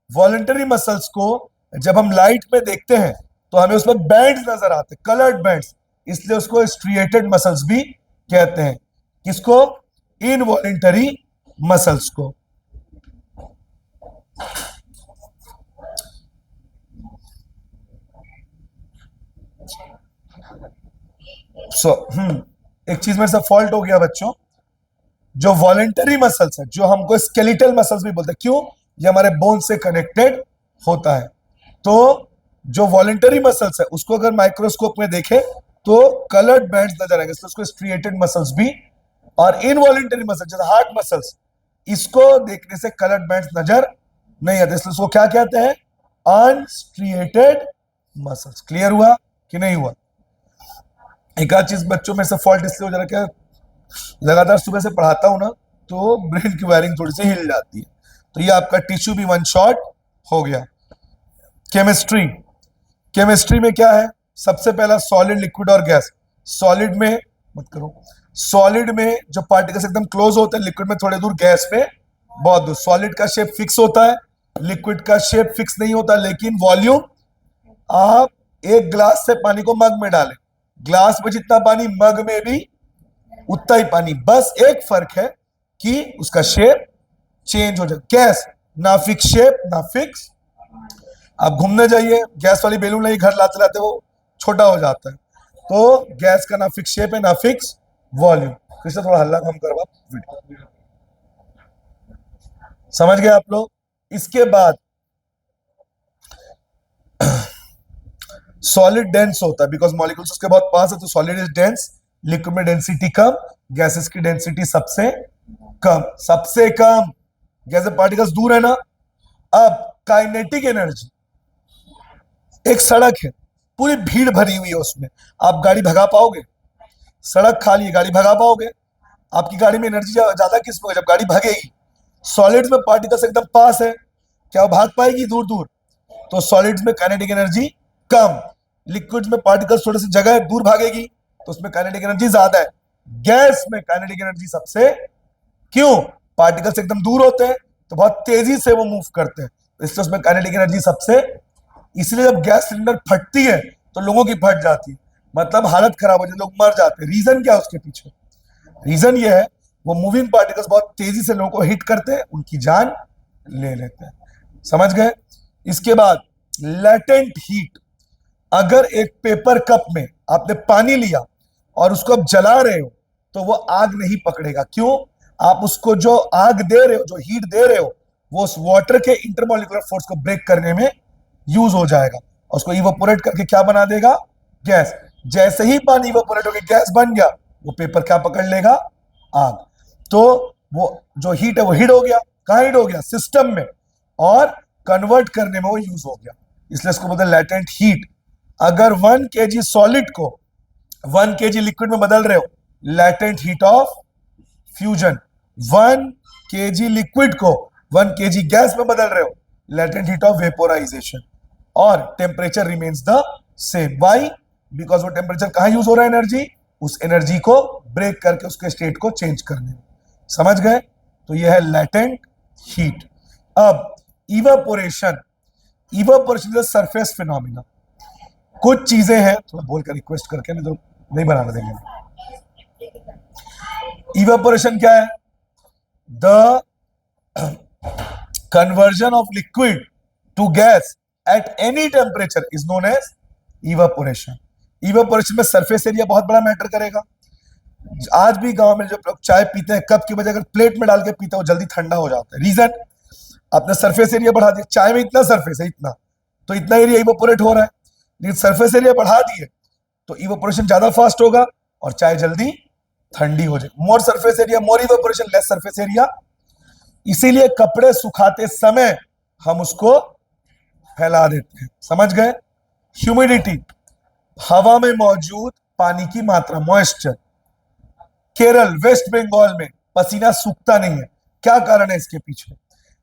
वॉलेंटरी मसल्स को जब हम लाइट में देखते हैं तो हमें उसमें बैंड्स नजर आते हैं, कलर्ड बैंड्स, इसलिए उसको स्ट्रिएटेड मसल्स भी कहते हैं। किसको, इनवॉलेंटरी मसल्स को। एक चीज मेरे से फॉल्ट हो गया बच्चों, जो वॉलेंटरी मसल्स है, जो हमको स्केलेटल मसल्स भी बोलते हैं, क्यों, ये हमारे बोन से कनेक्टेड होता है। तो जो वॉलेंटरी मसल्स है उसको अगर माइक्रोस्कोप में देखें तो कलर्ड बैंड्स नजर आएंगे, इसलिए उसको स्ट्रिएटेड मसल्स भी। और इनवॉलेंटरी मसल्स जैसे हार्ट मसल्स, इसको देखने से कलर्ड बैंड्स नजर नहीं आते, इसलिए उसको क्या कहते हैं, अनस्ट्रिएटेड मसल्स। क्लियर हुआ कि नहीं हुआ। एक आध चीज बच्चों में से फॉल्ट इसलिए हो जा रहा है, लगातार सुबह से पढ़ाता हूं ना, तो ब्रेन की वायरिंग थोड़ी सी हिल जाती है। तो ये आपका टिश्यू भी वन शॉट हो गया। केमिस्ट्री, केमिस्ट्री में क्या है, सबसे पहला सॉलिड, लिक्विड और गैस। सॉलिड में मत करो, सॉलिड में जो पार्टिकल्स एकदम क्लोज होते हैं, लिक्विड में थोड़े दूर, गैस में बहुत दूर। सॉलिड का शेप फिक्स होता है, लिक्विड का शेप फिक्स नहीं होता, लेकिन वॉल्यूम, आप एक ग्लास से पानी को मग में डालें, ग्लास में जितना पानी मग में भी उतना ही पानी, बस एक फर्क है कि उसका शेप चेंज हो जाए। गैस ना फिक्स शेप ना फिक्स, आप घूमने जाइए, गैस वाली बेलून नहीं, घर लाते लाते वो छोटा हो जाता है। तो गैस का ना फिक्स शेप है ना फिक्स वॉल्यूम। कृष्ण थोड़ा हल्ला कम करवा वीडियो, समझ गए आप लोग। इसके बाद सॉलिड डेंस होता है, बिकॉज मॉलिक्यूल्स उसके बहुत पास है, तो सॉलिड इज डेंस। लिक्विड में डेंसिटी कम, गैसेस की डेंसिटी सबसे कम, गैस पार्टिकल्स दूर है ना। अब काइनेटिक एनर्जी, एक सड़क है, पूरी भीड़ भरी हुई है, उसमें आप गाड़ी भगा पाओगे? सड़क खाली है, गाड़ी भगा पाओगे? आपकी गाड़ी में एनर्जी ज्यादा किस में, जब गाड़ी भागेगी। सॉलिड्स में पार्टिकल्स एकदम पास है, क्या वो भाग पाएगी दूर दूर? तो सॉलिड्स में काइनेटिक एनर्जी कम, लिक्विड्स में पार्टिकल्स थोड़ी सी जगह है, दूर भागेगी, तो उसमें काइनेटिक एनर्जी ज्यादा है। गैस में काइनेटिक एनर्जी सबसे, क्यों? पार्टिकल्स एकदम दूर होते हैं तो बहुत तेजी से वो मूव करते हैं, इसलिए उसमें काइनेटिक एनर्जी सबसे। इसलिए जब गैस सिलेंडर फटती है तो लोगों की फट जाती है, मतलब हालत खराब हो जाती है, लोग मर जाते हैं। रीजन क्या है उसके पीछे? रीजन ये है, वो मूविंग पार्टिकल्स बहुत तेजी से लोगों को हिट करते हैं, उनकी जान ले लेते हैं। समझ गए? इसके बाद लेटेंट हीट, अगर एक पेपर कप में आपने पानी लिया और उसको आप जला रहे हो तो वो आग नहीं पकड़ेगा। क्यों? आप उसको जो आग दे रहे हो, जो हीट दे रहे हो, वो उस वाटर के इंटरमोलिकुलर फोर्स को ब्रेक करने में यूज हो जाएगा और उसको इवेपोरेट करके क्या बना देगा? गैस। जैसे ही पानी इवेपोरेट होकर गैस बन गया, वो पेपर क्या पकड़ लेगा? आग। तो वो जो हीट है वो हीट हो गया, कहां हीट हो गया? सिस्टम में, और कन्वर्ट करने में वो यूज हो गया, इसलिए इसको बोलते हैं लेटेंट हीट। अगर 1 kg सॉलिड को 1 kg लिक्विड में बदल रहे हो, latent heat of fusion. 1 kg liquid को 1 kg गैस में बदल रहे हो, लेटेंट हीट ऑफ वेपोराइजेशन। और temperature remains the same. Why? Because वो टेम्परेचर कहां यूज हो रहा है? एनर्जी, उस एनर्जी को ब्रेक करके उसके स्टेट को चेंज करने में। समझ गए? तो यह है लेटेंट हीट। अब evaporation, evaporation is surface phenomena. कुछ चीजें हैं, थोड़ा बोलकर रिक्वेस्ट करके, नहीं तो नहीं बनाने देंगे। इवेपोरेशन क्या है? The conversion of liquid to gas at any temperature is known as evaporation. Evaporation में सरफेस एरिया बहुत बड़ा मैटर करेगा। आज भी गांव में जो लोग चाय पीते हैं, कप की बजाय अगर प्लेट में डाल के पीते हैं, वो जल्दी ठंडा हो जाता है। रीजन? आपने सरफेस एरिया बढ़ा दिया, चाय में इतना सरफेस है, इतना, तो इतना एरिया इवेपोरेट हो रहा है। लेकिन सरफेस एरिया बढ़ा दिए तो इवेपोरेशन ज्यादा फास्ट होगा और चाय जल्दी ठंडी हो जाएगी। More surface area more evaporation, less surface area. इसीलिए कपड़े सुखाते समय हम उसको फैला देते हैं। समझ गए? ह्यूमिडिटी, हवा में मौजूद पानी की मात्रा, मॉइस्चर। केरल, वेस्ट बंगाल में पसीना सूखता नहीं है, क्या कारण है इसके पीछे?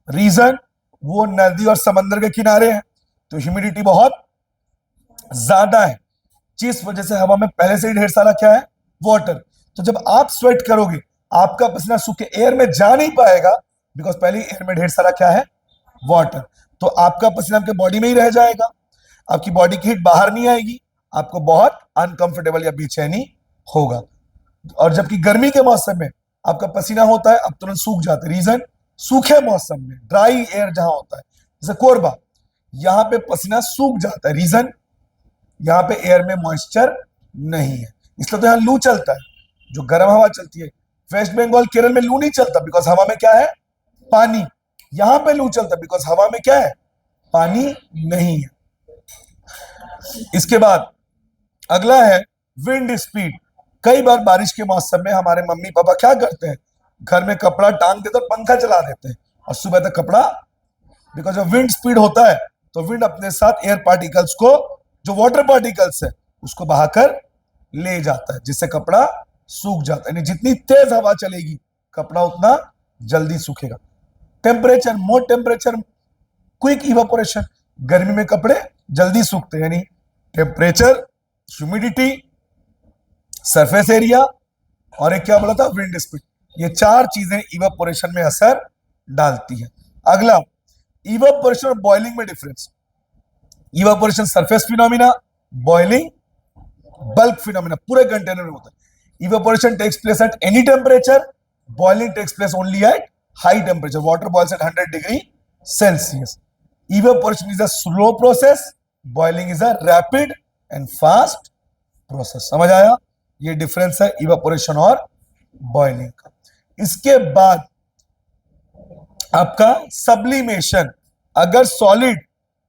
रीजन? वो नदी और समंदर के किनारे है, तो ह्यूमिडिटी बहुत ज्यादा है, जिस वजह से हवा में पहले से ही ढेर सारा क्या है? वाटर। तो जब आप स्वेट करोगे, आपका पसीना सूख के एयर में जा नहीं पाएगा, बिकॉज पहले ही एयर में ढेर सारा क्या है? वाटर। तो आपका पसीना आपके बॉडी में ही रह जाएगा, आपकी बॉडी की हीट बाहर नहीं आएगी, आपको बहुत अनकंफर्टेबल या बेचैनी होगा। और जबकि गर्मी के मौसम में आपका पसीना होता है, अब तुरंत सूख जाते हैं। रीजन? सूखे मौसम में, ड्राई एयर जहां होता है, जैसे कोरबा, यहां पे पसीना सूख जाता है। रीजन? यहां पे एयर में मॉइस्चर नहीं है, इसलिए तो यहां लू चलता है, जो गर्म हवा चलती है। वेस्ट बंगाल, केरल में लू नहीं चलता, बिकॉज हवा में क्या है? पानी। यहां पे लू चलता है बिकॉज हवा में क्या है? पानी नहीं है। इसके बाद अगला है विंड स्पीड। कई बार बारिश के मौसम में हमारे मम्मी पापा क्या करते हैं? घर में कपड़ा टांग देते और पंखा चला देते हैं, और सुबह तक कपड़ा, बिकॉज जब विंड स्पीड होता है तो विंड अपने साथ एयर पार्टिकल्स को, जो वाटर पार्टिकल्स है, उसको बहाकर ले जाता है, जिससे कपड़ा सूख जाता है। यानी जितनी तेज हवा चलेगी, कपड़ा उतना जल्दी सूखेगा। टेम्परेचर, मोर टेम्परेचर क्विक इवेपोरेशन। गर्मी में कपड़े जल्दी सूखते हैं, यानी टेम्परेचर, ह्यूमिडिटी, सरफेस एरिया, और एक क्या बोला था? Wind speed. ये चार चीजें इवेपोरेशन में असर डालती हैं। अगला, इवेपोरेशन और बॉइलिंग में difference. Evaporation surface phenomena, boiling bulk phenomena, पूरे कंटेनर में होता है। Evaporation takes place at any temperature, boiling takes place only at high temperature. Water boils at 100 degree Celsius. Evaporation is a slow process, boiling is a rapid and fast process। समझ आया? ये difference है evaporation और boiling का। इसके बाद आपका sublimation. अगर सॉलिड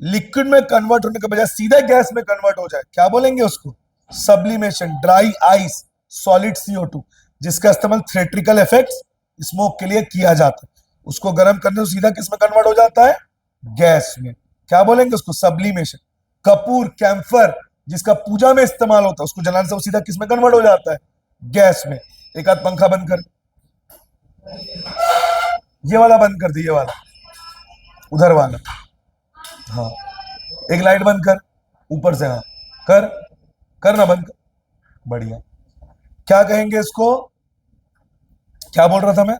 लिक्विड में कन्वर्ट होने के बजाय सीधे गैस में कन्वर्ट हो जाए, क्या बोलेंगे उसको? Sublimation. Dry ice solid CO2, जिसका इस्तेमाल थिएट्रिकल इफेक्ट्स स्मोक के लिए किया जाता है। उसको गर्म करने से सीधा किसमें कन्वर्ट हो जाता है? गैस में। क्या बोलेंगे उसको? सब्लिमेशन। कपूर, कैम्फर, जिसका पूजा में इस्तेमाल होता है, उसको जलाने से वो सीधा किसमें कन्वर्ट हो जाता है? गैस में। एक आध पंखा बंद कर, ये वाला बंद कर दे, ये वाला उधर वाला, हाँ। एक लाइट बंद कर ऊपर से, हाँ कर, करना बंद कर, बढ़िया। क्या कहेंगे इसको? क्या बोल रहा था मैं?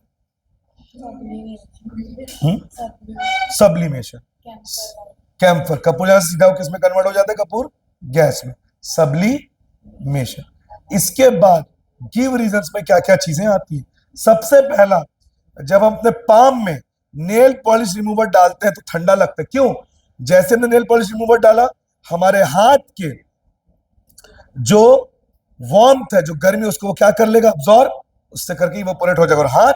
सब्लिमेशन। कैम्फर, कपूर से सीधा किसमें कन्वर्ट हो जाता है? कपूर, गैस में। सब्लिमेशन। इसके बाद गिव रीजंस में क्या क्या चीजें आती है? सबसे पहला, जब हम अपने पाम में नेल पॉलिश रिमूवर डालते हैं तो ठंडा लगता है। क्यों? जैसे हमने नेल पॉलिश रिमूवर डाला, हमारे हाथ के जो वार्मथ है, जो गर्मी, उसको वो क्या कर लेगा? अब्सॉर्ब, उससे करके इवेपोरेट हो जाएगा और हाथ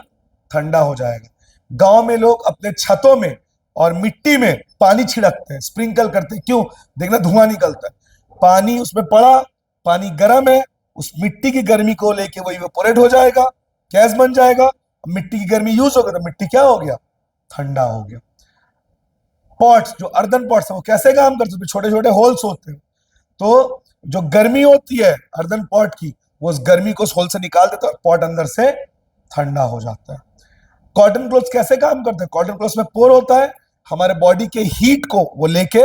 ठंडा हो जाएगा। गांव में लोग अपने छतों में और मिट्टी में पानी छिड़कते हैं, स्प्रिंकल करते हैं। क्यों? देखना धुआं निकलता है, पानी उसमें पड़ा, पानी गर्म है, उस मिट्टी की गर्मी को लेके वो इवेपोरेट हो जाएगा, गैस बन जाएगा। मिट्टी की गर्मी यूज हो गई तो मिट्टी क्या हो गया? ठंडा हो गया। पॉट्स, जो अर्दन पॉट्स है, वो कैसे काम करते हैं? छोटे छोटे होल्स होते हैं, तो जो गर्मी होती है अर्दन पॉट की, वो उस गर्मी को उस होल से निकाल देता है और पॉट अंदर से ठंडा हो जाता है। कॉटन क्लोथ्स कैसे काम करते हैं? कॉटन क्लोथ्स में पोर होता है, हमारे बॉडी के हीट को वो लेके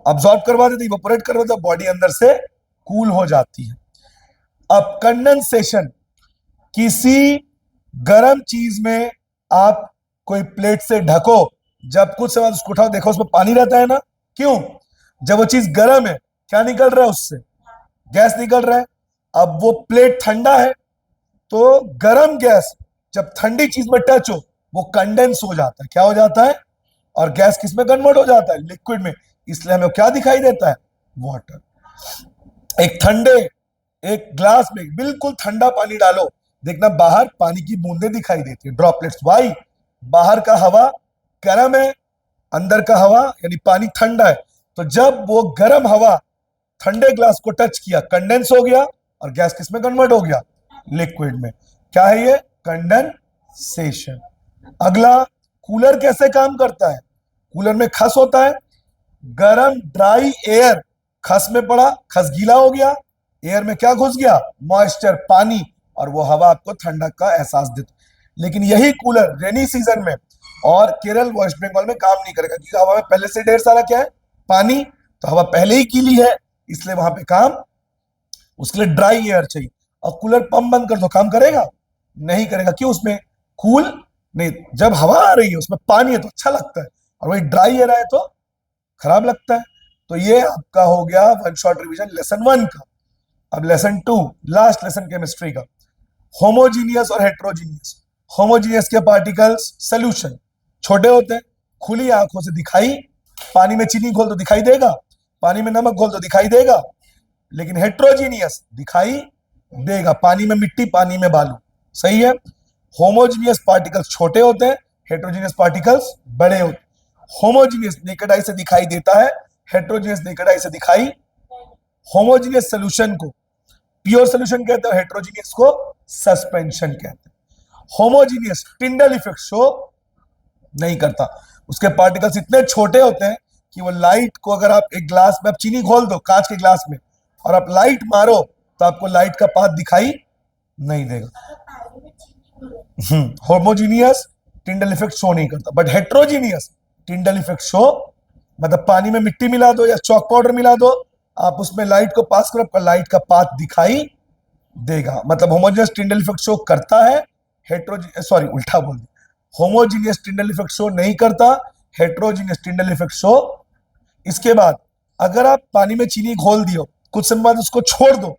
अब्सॉर्ब करवा देती है, इवेपोरेट करवा देता है, बॉडी अंदर से कूल हो जाती है। अब कंडेंसेशन, किसी गर्म चीज में आप कोई प्लेट से ढको, जब कुछ समय बाद उसको उठाओ, देखो उसमें पानी रहता है ना। क्यों? जब वो चीज गर्म है, क्या निकल रहा है उससे? गैस निकल रहा है। अब वो प्लेट ठंडा है, तो गर्म गैस जब ठंडी चीज में टच हो, वो कंडेंस हो जाता है। क्या हो जाता है? और गैस किस में कन्वर्ट हो जाता है? लिक्विड में। इसलिए हमें क्या दिखाई देता है? वाटर। एक ग्लास में बिल्कुल ठंडा पानी डालो, देखना बाहर पानी की बूंदें दिखाई देती है, ड्रॉपलेट्स। वाई? बाहर का हवा गर्म है, अंदर का हवा यानी पानी ठंडा है, तो जब वो गर्म हवा ठंडे ग्लास को टच किया, कंडेंस हो गया और गैस किस में कन्वर्ट हो गया? लिक्विड में। क्या है ये? कंडेंसेशन। अगला, कूलर कैसे काम करता है? कूलर में खस होता है, गर्म ड्राई एयर खस में पड़ा, खस गीला हो गया, एयर में क्या घुस गया? मॉइस्चर, पानी, और वो हवा आपको ठंडक का एहसास देती। लेकिन यही कूलर रेनी सीजन में और केरल, वेस्ट बंगाल में काम नहीं करेगा, क्योंकि हवा में पहले से ढेर सारा क्या है? पानी, तो हवा पहले ही गीली है, इसलिए वहां पे काम, उसके लिए ड्राई एयर चाहिए। और कूलर पंप बंद कर दो, काम करेगा? नहीं करेगा। क्यों? उसमें कूल नहीं, जब हवा आ रही है उसमें पानी है तो अच्छा लगता है, और वही ड्राई एयर है तो खराब लगता है। तो ये आपका हो गया वन शॉट रिवीजन लेसन 1 का। अब लेसन 2, लास्ट लेसन केमिस्ट्री का, होमोजीनियस और हेट्रोजीनियस। होमोजीनियस के पार्टिकल्स सॉल्यूशन छोटे होते हैं, खुली आंखों से दिखाई, पानी में चीनी घोल तो दिखाई देगा, पानी में नमक घोल तो दिखाई देगा। लेकिन हेट्रोजीनियस दिखाई देगा, पानी में मिट्टी, पानी में बालू। सही है? होमोजीनियस पार्टिकल्स छोटे होते हैं, हेट्रोजीनियस पार्टिकल्स बड़े होते हैं। होमोजीनियस नेकेड आई से दिखाई देता है, हेट्रोजीनियस नेकेड आई से दिखाई। होमोजीनियस सोल्यूशन को प्योर सोल्यूशन कहते हैं, हेट्रोजीनियस को सस्पेंशन कहते हैं। होमोजीनियस टिंडल इफेक्ट शो नहीं करता, उसके पार्टिकल्स इतने छोटे होते हैं कि वो लाइट को, अगर आप एक ग्लास में आप चीनी घोल दो कांच के ग्लास में और आप लाइट मारो, तो आपको लाइट का पाथ दिखाई नहीं देगा। होमोजीनियस टिंडल इफेक्ट शो नहीं करता, but heterogeneous Tyndall effect show, मतलब पानी में मिट्टी मिला दो या चॉक पाउडर मिला दो, आप उसमें लाइट को पास करो, आपका लाइट का पाथ दिखाई देगा। मतलब होमोजीनियस टिंडल इफेक्ट शो करता है, सॉरी उल्टा बोल दिया, होमोजीनियस टिंडल इफेक्ट शो नहीं करता, हेट्रोजीनियस टिंडल इफेक्ट शो। इसके बाद अगर आप पानी में चीनी घोल दियो, कुछ समय बाद उसको छोड़ दो,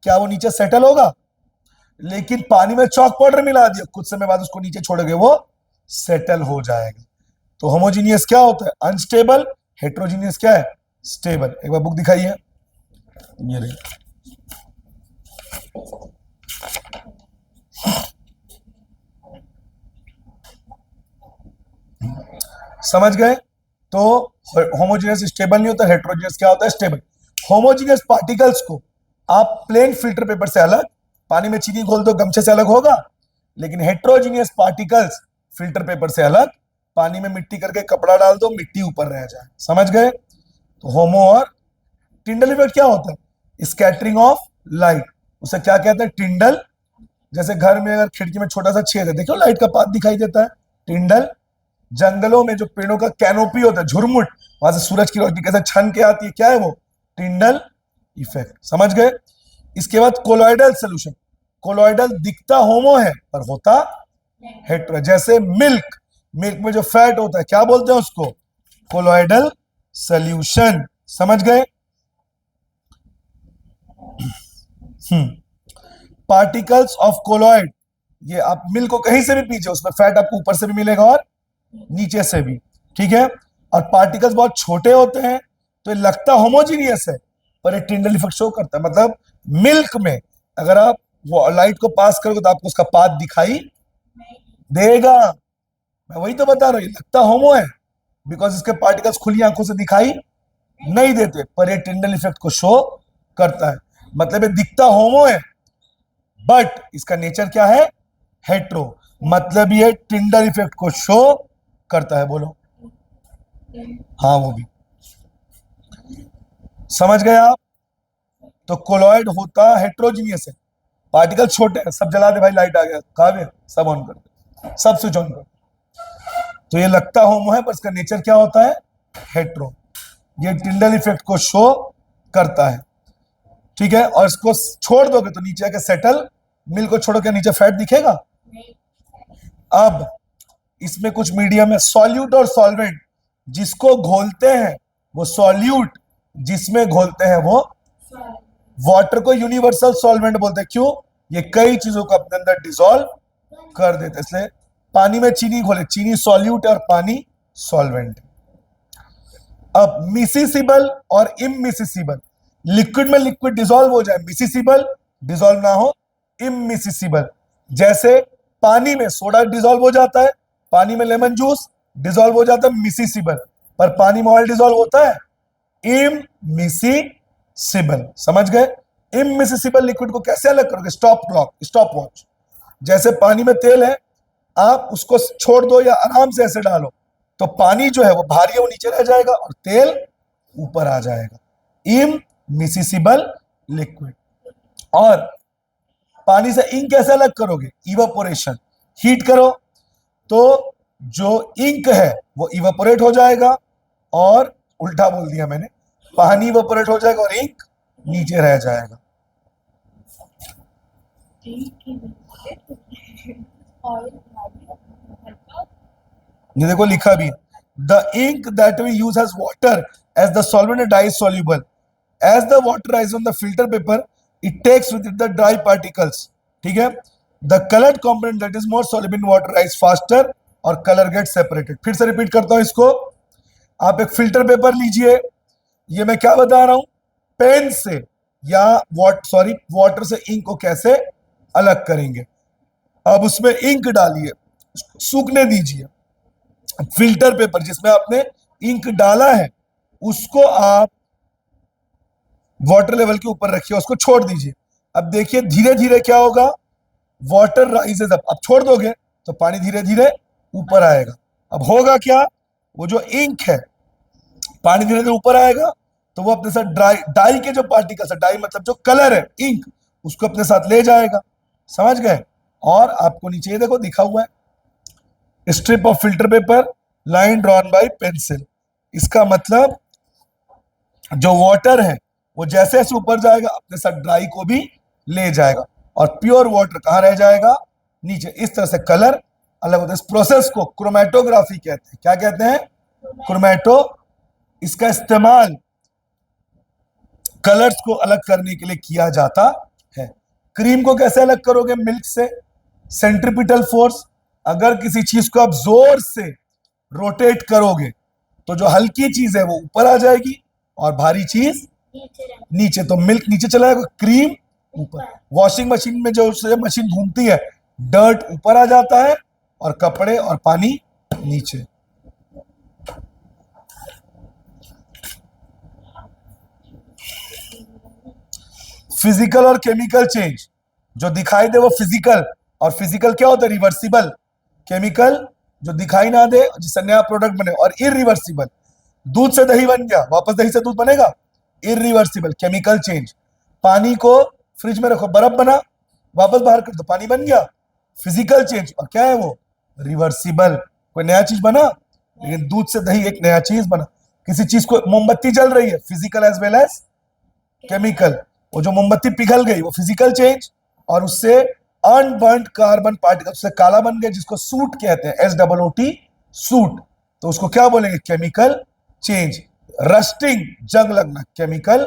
क्या वो नीचे सेटल होगा? लेकिन पानी में चॉक पाउडर मिला दिया, कुछ समय बाद उसको नीचे छोड़ोगे, वो सेटल हो जाएगा। तो होमोजीनियस क्या होता है? अनस्टेबल। हेट्रोजीनियस क्या है? स्टेबल। एक बार बुक दिखाइए, ये रही। समझ गए? तो होमोजीनियस स्टेबल नहीं होता, हेट्रोजीनियस क्या होता है? स्टेबल। होमोजीनियस पार्टिकल्स को आप प्लेन फिल्टर पेपर से अलग पानी में चीनी घोल दो गमछे से अलग होगा, लेकिन हेट्रोजीनियस पार्टिकल्स फिल्टर पेपर से अलग, पानी में मिट्टी करके कपड़ा डाल दो, मिट्टी ऊपर रह जाए। समझ गए? तो होमो और टिंडल इफेक्ट क्या होता है? स्कैटरिंग ऑफ लाइट, उसे क्या कहते हैं? टिंडल। जैसे घर में अगर खिड़की में छोटा सा छेद है, देखो लाइट का पाथ दिखाई देता है, टिंडल। जंगलों में जो पेड़ों का कैनोपी होता है, झुरमुट, वहां से सूरज की रोशनी कैसे छन के आती है, क्या है वो? Tyndall effect. समझ गए? इसके बाद कोलॉइडल सोल्यूशन। कोलॉइडल दिखता होमो है पर होता हेट्रो। जैसे मिल्क, मिल्क में जो फैट होता है क्या बोलते हैं उसको? Colloidal solution. समझ गए? पार्टिकल्स ऑफ कोलॉइड, ये आप मिल्क को कहीं से भी पीजिए, उसमें फैट आपको ऊपर से भी मिलेगा और नीचे से भी, ठीक है? और पार्टिकल्स बहुत छोटे होते हैं, तो ये लगता होमोजीनियस है पर ये टिंडल इफेक्ट शो करता है। मतलब मिल्क में अगर आप वो लाइट को पास करोगे तो आपको उसका पाथ दिखाई देगा। मैं वही तो बता रहा हूं, ये लगता होमो है बिकॉज इसके पार्टिकल्स खुली आंखों से दिखाई नहीं देते, पर ये टिंडल इफेक्ट को शो करता है। मतलब ये दिखता होमो है बट इसका नेचर क्या है? हेट्रो। मतलब ये टिंडल इफेक्ट को शो करता है। बोलो हाँ, वो भी समझ गए आप? तो कोलॉइड होता हेट्रोजीनियस है, पार्टिकल छोटे हैं। सब जला दे भाई, लाइट आ गया, कहा गया, सब ऑन कर दे, सब स्विच ऑन कर। तो ये लगता होमो है पर इसका नेचर क्या होता है? हेट्रो। ये टिंडल इफेक्ट को शो करता है, ठीक है? और इसको छोड़ दोगे तो नीचे आके सेटल, मिल को छोड़ो के नीचे फैट दिखेगा। अब इसमें कुछ मीडियम है, सॉल्यूट और सॉल्वेंट। जिसको घोलते हैं वो सॉल्यूट, जिसमें घोलते हैं वो वाटर को यूनिवर्सल सॉल्वेंट बोलते हैं। क्यों? ये कई चीजों को अपने अंदर डिसॉल्व कर देते हैं। इसलिए पानी में चीनी घोले, चीनी सॉल्यूट है और पानी सॉल्वेंट। अब मिसिसिबल और इमिसिसिबल, लिक्विड में लिक्विड डिसॉल्व हो जाए, मिसिसिबल, डिसॉल्व ना हो, इमिसिसिबल। जैसे पानी में सोडा डिसॉल्व हो जाता है, पानी में लेमन जूस डिसॉल्व हो जाता है, मिसिसिबल। पर पानी में ऑयल डिसॉल्व होता है, इमिसिसिबल। समझ गए? इमिसिसिबल लिक्विड को कैसे अलग करोगे? Stop clock, stop watch. जैसे पानी में तेल है, आप उसको छोड़ दो या आराम से ऐसे डालो तो पानी जो है वो भारी है, वो नीचे रह जाएगा और तेल ऊपर आ जाएगा। इमिसिसिबल लिक्विड। और पानी से इंक कैसे अलग करोगे? इवापोरेशन, हीट करो तो जो इंक है वो इवापोरेट हो जाएगा, और उल्टा बोल दिया मैंने, पानी इवापोरेट हो जाएगा और इंक नीचे रह जाएगा। ये देखो लिखा भी है, the ink that we use as water as the solvent dyes soluble as the water rise on the filter paper it takes with it the dry particles. ठीक है? The coloured component that is more soluble in water rise faster और colour get separated. फिर से repeat करता हूं इसको। आप एक फिल्टर पेपर लीजिए, ये मैं क्या बता रहा हूं, पेन से या वाटर से इंक को कैसे अलग करेंगे। अब उसमें इंक डालिए, सूखने दीजिए। फिल्टर पेपर जिसमें आपने इंक डाला है उसको आप वाटर लेवल के ऊपर रखिए, उसको छोड़ दीजिए। अब देखिए धीरे धीरे क्या होगा, वाटर राइजेस अप। अब छोड़ दोगे तो पानी धीरे धीरे ऊपर आएगा। अब होगा क्या, वो जो इंक है, पानी धीरे धीरे ऊपर आएगा तो वो अपने साथ डाई के जो पार्टिकल्स है, डाई मतलब जो कलर है, इंक, उसको अपने साथ ले जाएगा। समझ गए? और आपको नीचे देखो दिखा हुआ है, strip of filter paper line drawn by pencil. इसका मतलब जो वाटर है वो जैसे जैसे ऊपर जाएगा अपने साथ ड्राई को भी ले जाएगा, और प्योर वाटर कहां रह जाएगा? नीचे। इस तरह से कलर अलग होता है। इस प्रोसेस को क्रोमेटोग्राफी कहते हैं। क्या कहते हैं? क्रोमेटो। इसका इस्तेमाल कलर्स को अलग करने के लिए किया जाता है। क्रीम को कैसे अलग करोगे मिल्क से? Centripetal force. अगर किसी चीज को आप जोर से रोटेट करोगे तो जो हल्की चीज है वो ऊपर आ जाएगी और भारी चीज नीचे। तो मिल्क नीचे चला जाएगा, क्रीम ऊपर। वॉशिंग मशीन में जो मशीन घूमती है, डर्ट ऊपर आ जाता है और कपड़े और पानी नीचे। फिजिकल और केमिकल चेंज। जो दिखाई दे वो फिजिकल, और फिजिकल क्या होता है? रिवर्सिबल। केमिकल जो दिखाई ना दे, जिससे नया प्रोडक्ट बने, और इरिवर्सिबल। दूध से दही बन गया, वापस दही से दूध बनेगा? Irreversible, chemical change. पानी को फ्रिज में रखो, बर्फ बना, वापस बाहर कर दो, पानी बन गया, फिजिकल चेंज। और क्या है वो? रिवर्सिबल। कोई नया चीज बना, लेकिन दूध से दही एक नया चीज बना। किसी चीज को, मोमबत्ती जल रही है, physical as well as chemical. वो जो मोमबत्ती पिघल गई वो फिजिकल चेंज, और उससे अनबर्न्ड कार्बन पार्टिकल उससे काला बन गया, जिसको सूट कहते हैं, SOOT, सूट। तो उसको क्या बोलेंगे? Chemical change. रस्टिंग, जंग लगना, chemical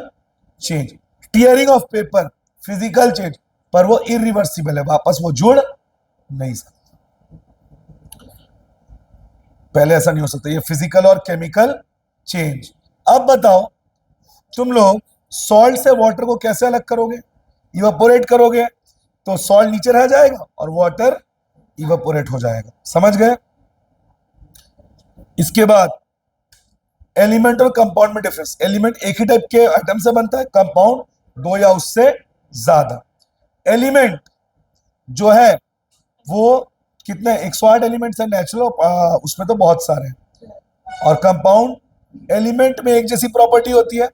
change. Tearing of paper, physical change, पर वो इरिवर्सिबल है, वापस वो जुड़ नहीं सकता। पहले ऐसा नहीं हो सकता। ये फिजिकल और केमिकल चेंज। अब बताओ, तुम लोग सॉल्ट से वाटर को कैसे अलग करोगे? इवापोरेट करोगे, तो सॉल्ट नीचे रह जाएगा और वाटर इवापोरेट हो जाएगा। समझ गए? इसके बाद एलिमेंट और कंपाउंड में डिफरेंस। एलिमेंट एक ही टाइप के आइटम से बनता है, कंपाउंड दो या उससे ज्यादा। एलिमेंट जो है वो कितने? 108 एलिमेंट्स है नेचुरल, उसमें तो बहुत सारे हैं। और कंपाउंड, एलिमेंट में एक जैसी प्रॉपर्टी होती है,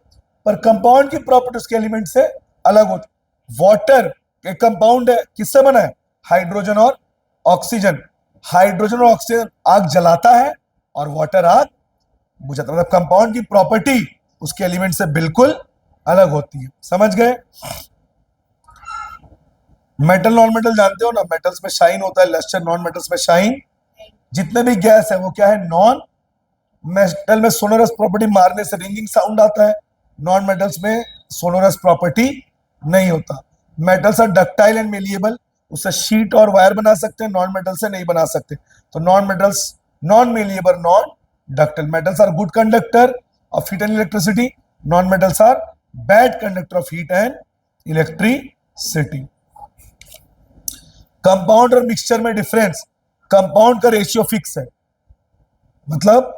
पर कंपाउंड की प्रॉपर्टी उसके एलिमेंट से अलग होती है। वाटर एक कंपाउंड है, किससे बना है? हाइड्रोजन और ऑक्सीजन। हाइड्रोजन और ऑक्सीजन आग जलाता है और वाटर आग बुझाता है। मतलब कंपाउंड की प्रॉपर्टी उसके एलिमेंट से बिल्कुल अलग होती है। समझ गए? मेटल नॉन मेटल जानते हो ना? मेटल्स में शाइन होता है, लस्टर। नॉन मेटल्स में शाइन। जितने भी गैस है वो क्या है? नॉन। मेटल में सोनोरस प्रॉपर्टी, मारने से रिंगिंग साउंड आता है। नॉन मेटल्स में सोनोरस प्रॉपर्टी नहीं होता। Metals are ductile and malleable, उससे शीट और वायर बना सकते हैं, नॉन मेटल से नहीं बना सकते। तो non metals non malleable, non ductile. Metals are good conductor of heat and electricity, non metals are bad conductor of heat and electricity. Compound और मिक्सचर में डिफरेंस। कंपाउंड का रेशियो फिक्स है, मतलब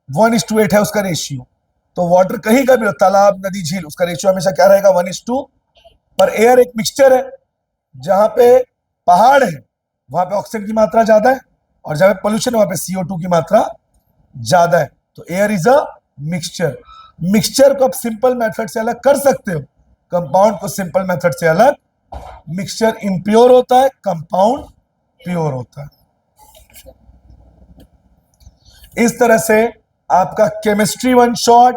1:8 है उसका रेशियो। तो वाटर कहीं का भी, तालाब, नदी, झील, उसका रेशियो हमेशा क्या रहेगा? 1:2। पर एयर एक मिक्सचर है, जहां पे पहाड़ है वहां पे ऑक्सीजन की मात्रा ज्यादा है, और जहां पे पोल्यूशन है वहां पे CO2 की मात्रा ज्यादा है। तो air is a mixture. Mixture को आप सिंपल मेथड से अलग कर सकते हो, कंपाउंड को सिंपल मेथड से अलग। मिक्सचर इम्प्योर होता है, कंपाउंड प्योर होता है। इस तरह से आपका केमिस्ट्री 1 शॉट,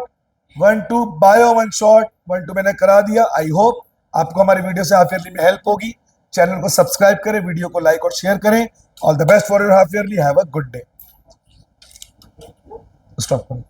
1 2, बायो 1 शॉट, 1 2 मैंने करा दिया। आई होप आपको हमारी वीडियो से हाफ ईयरली में हेल्प होगी। चैनल को सब्सक्राइब करें, वीडियो को लाइक और शेयर करें। All the best for your half yearly. Have a good day. Stop करें।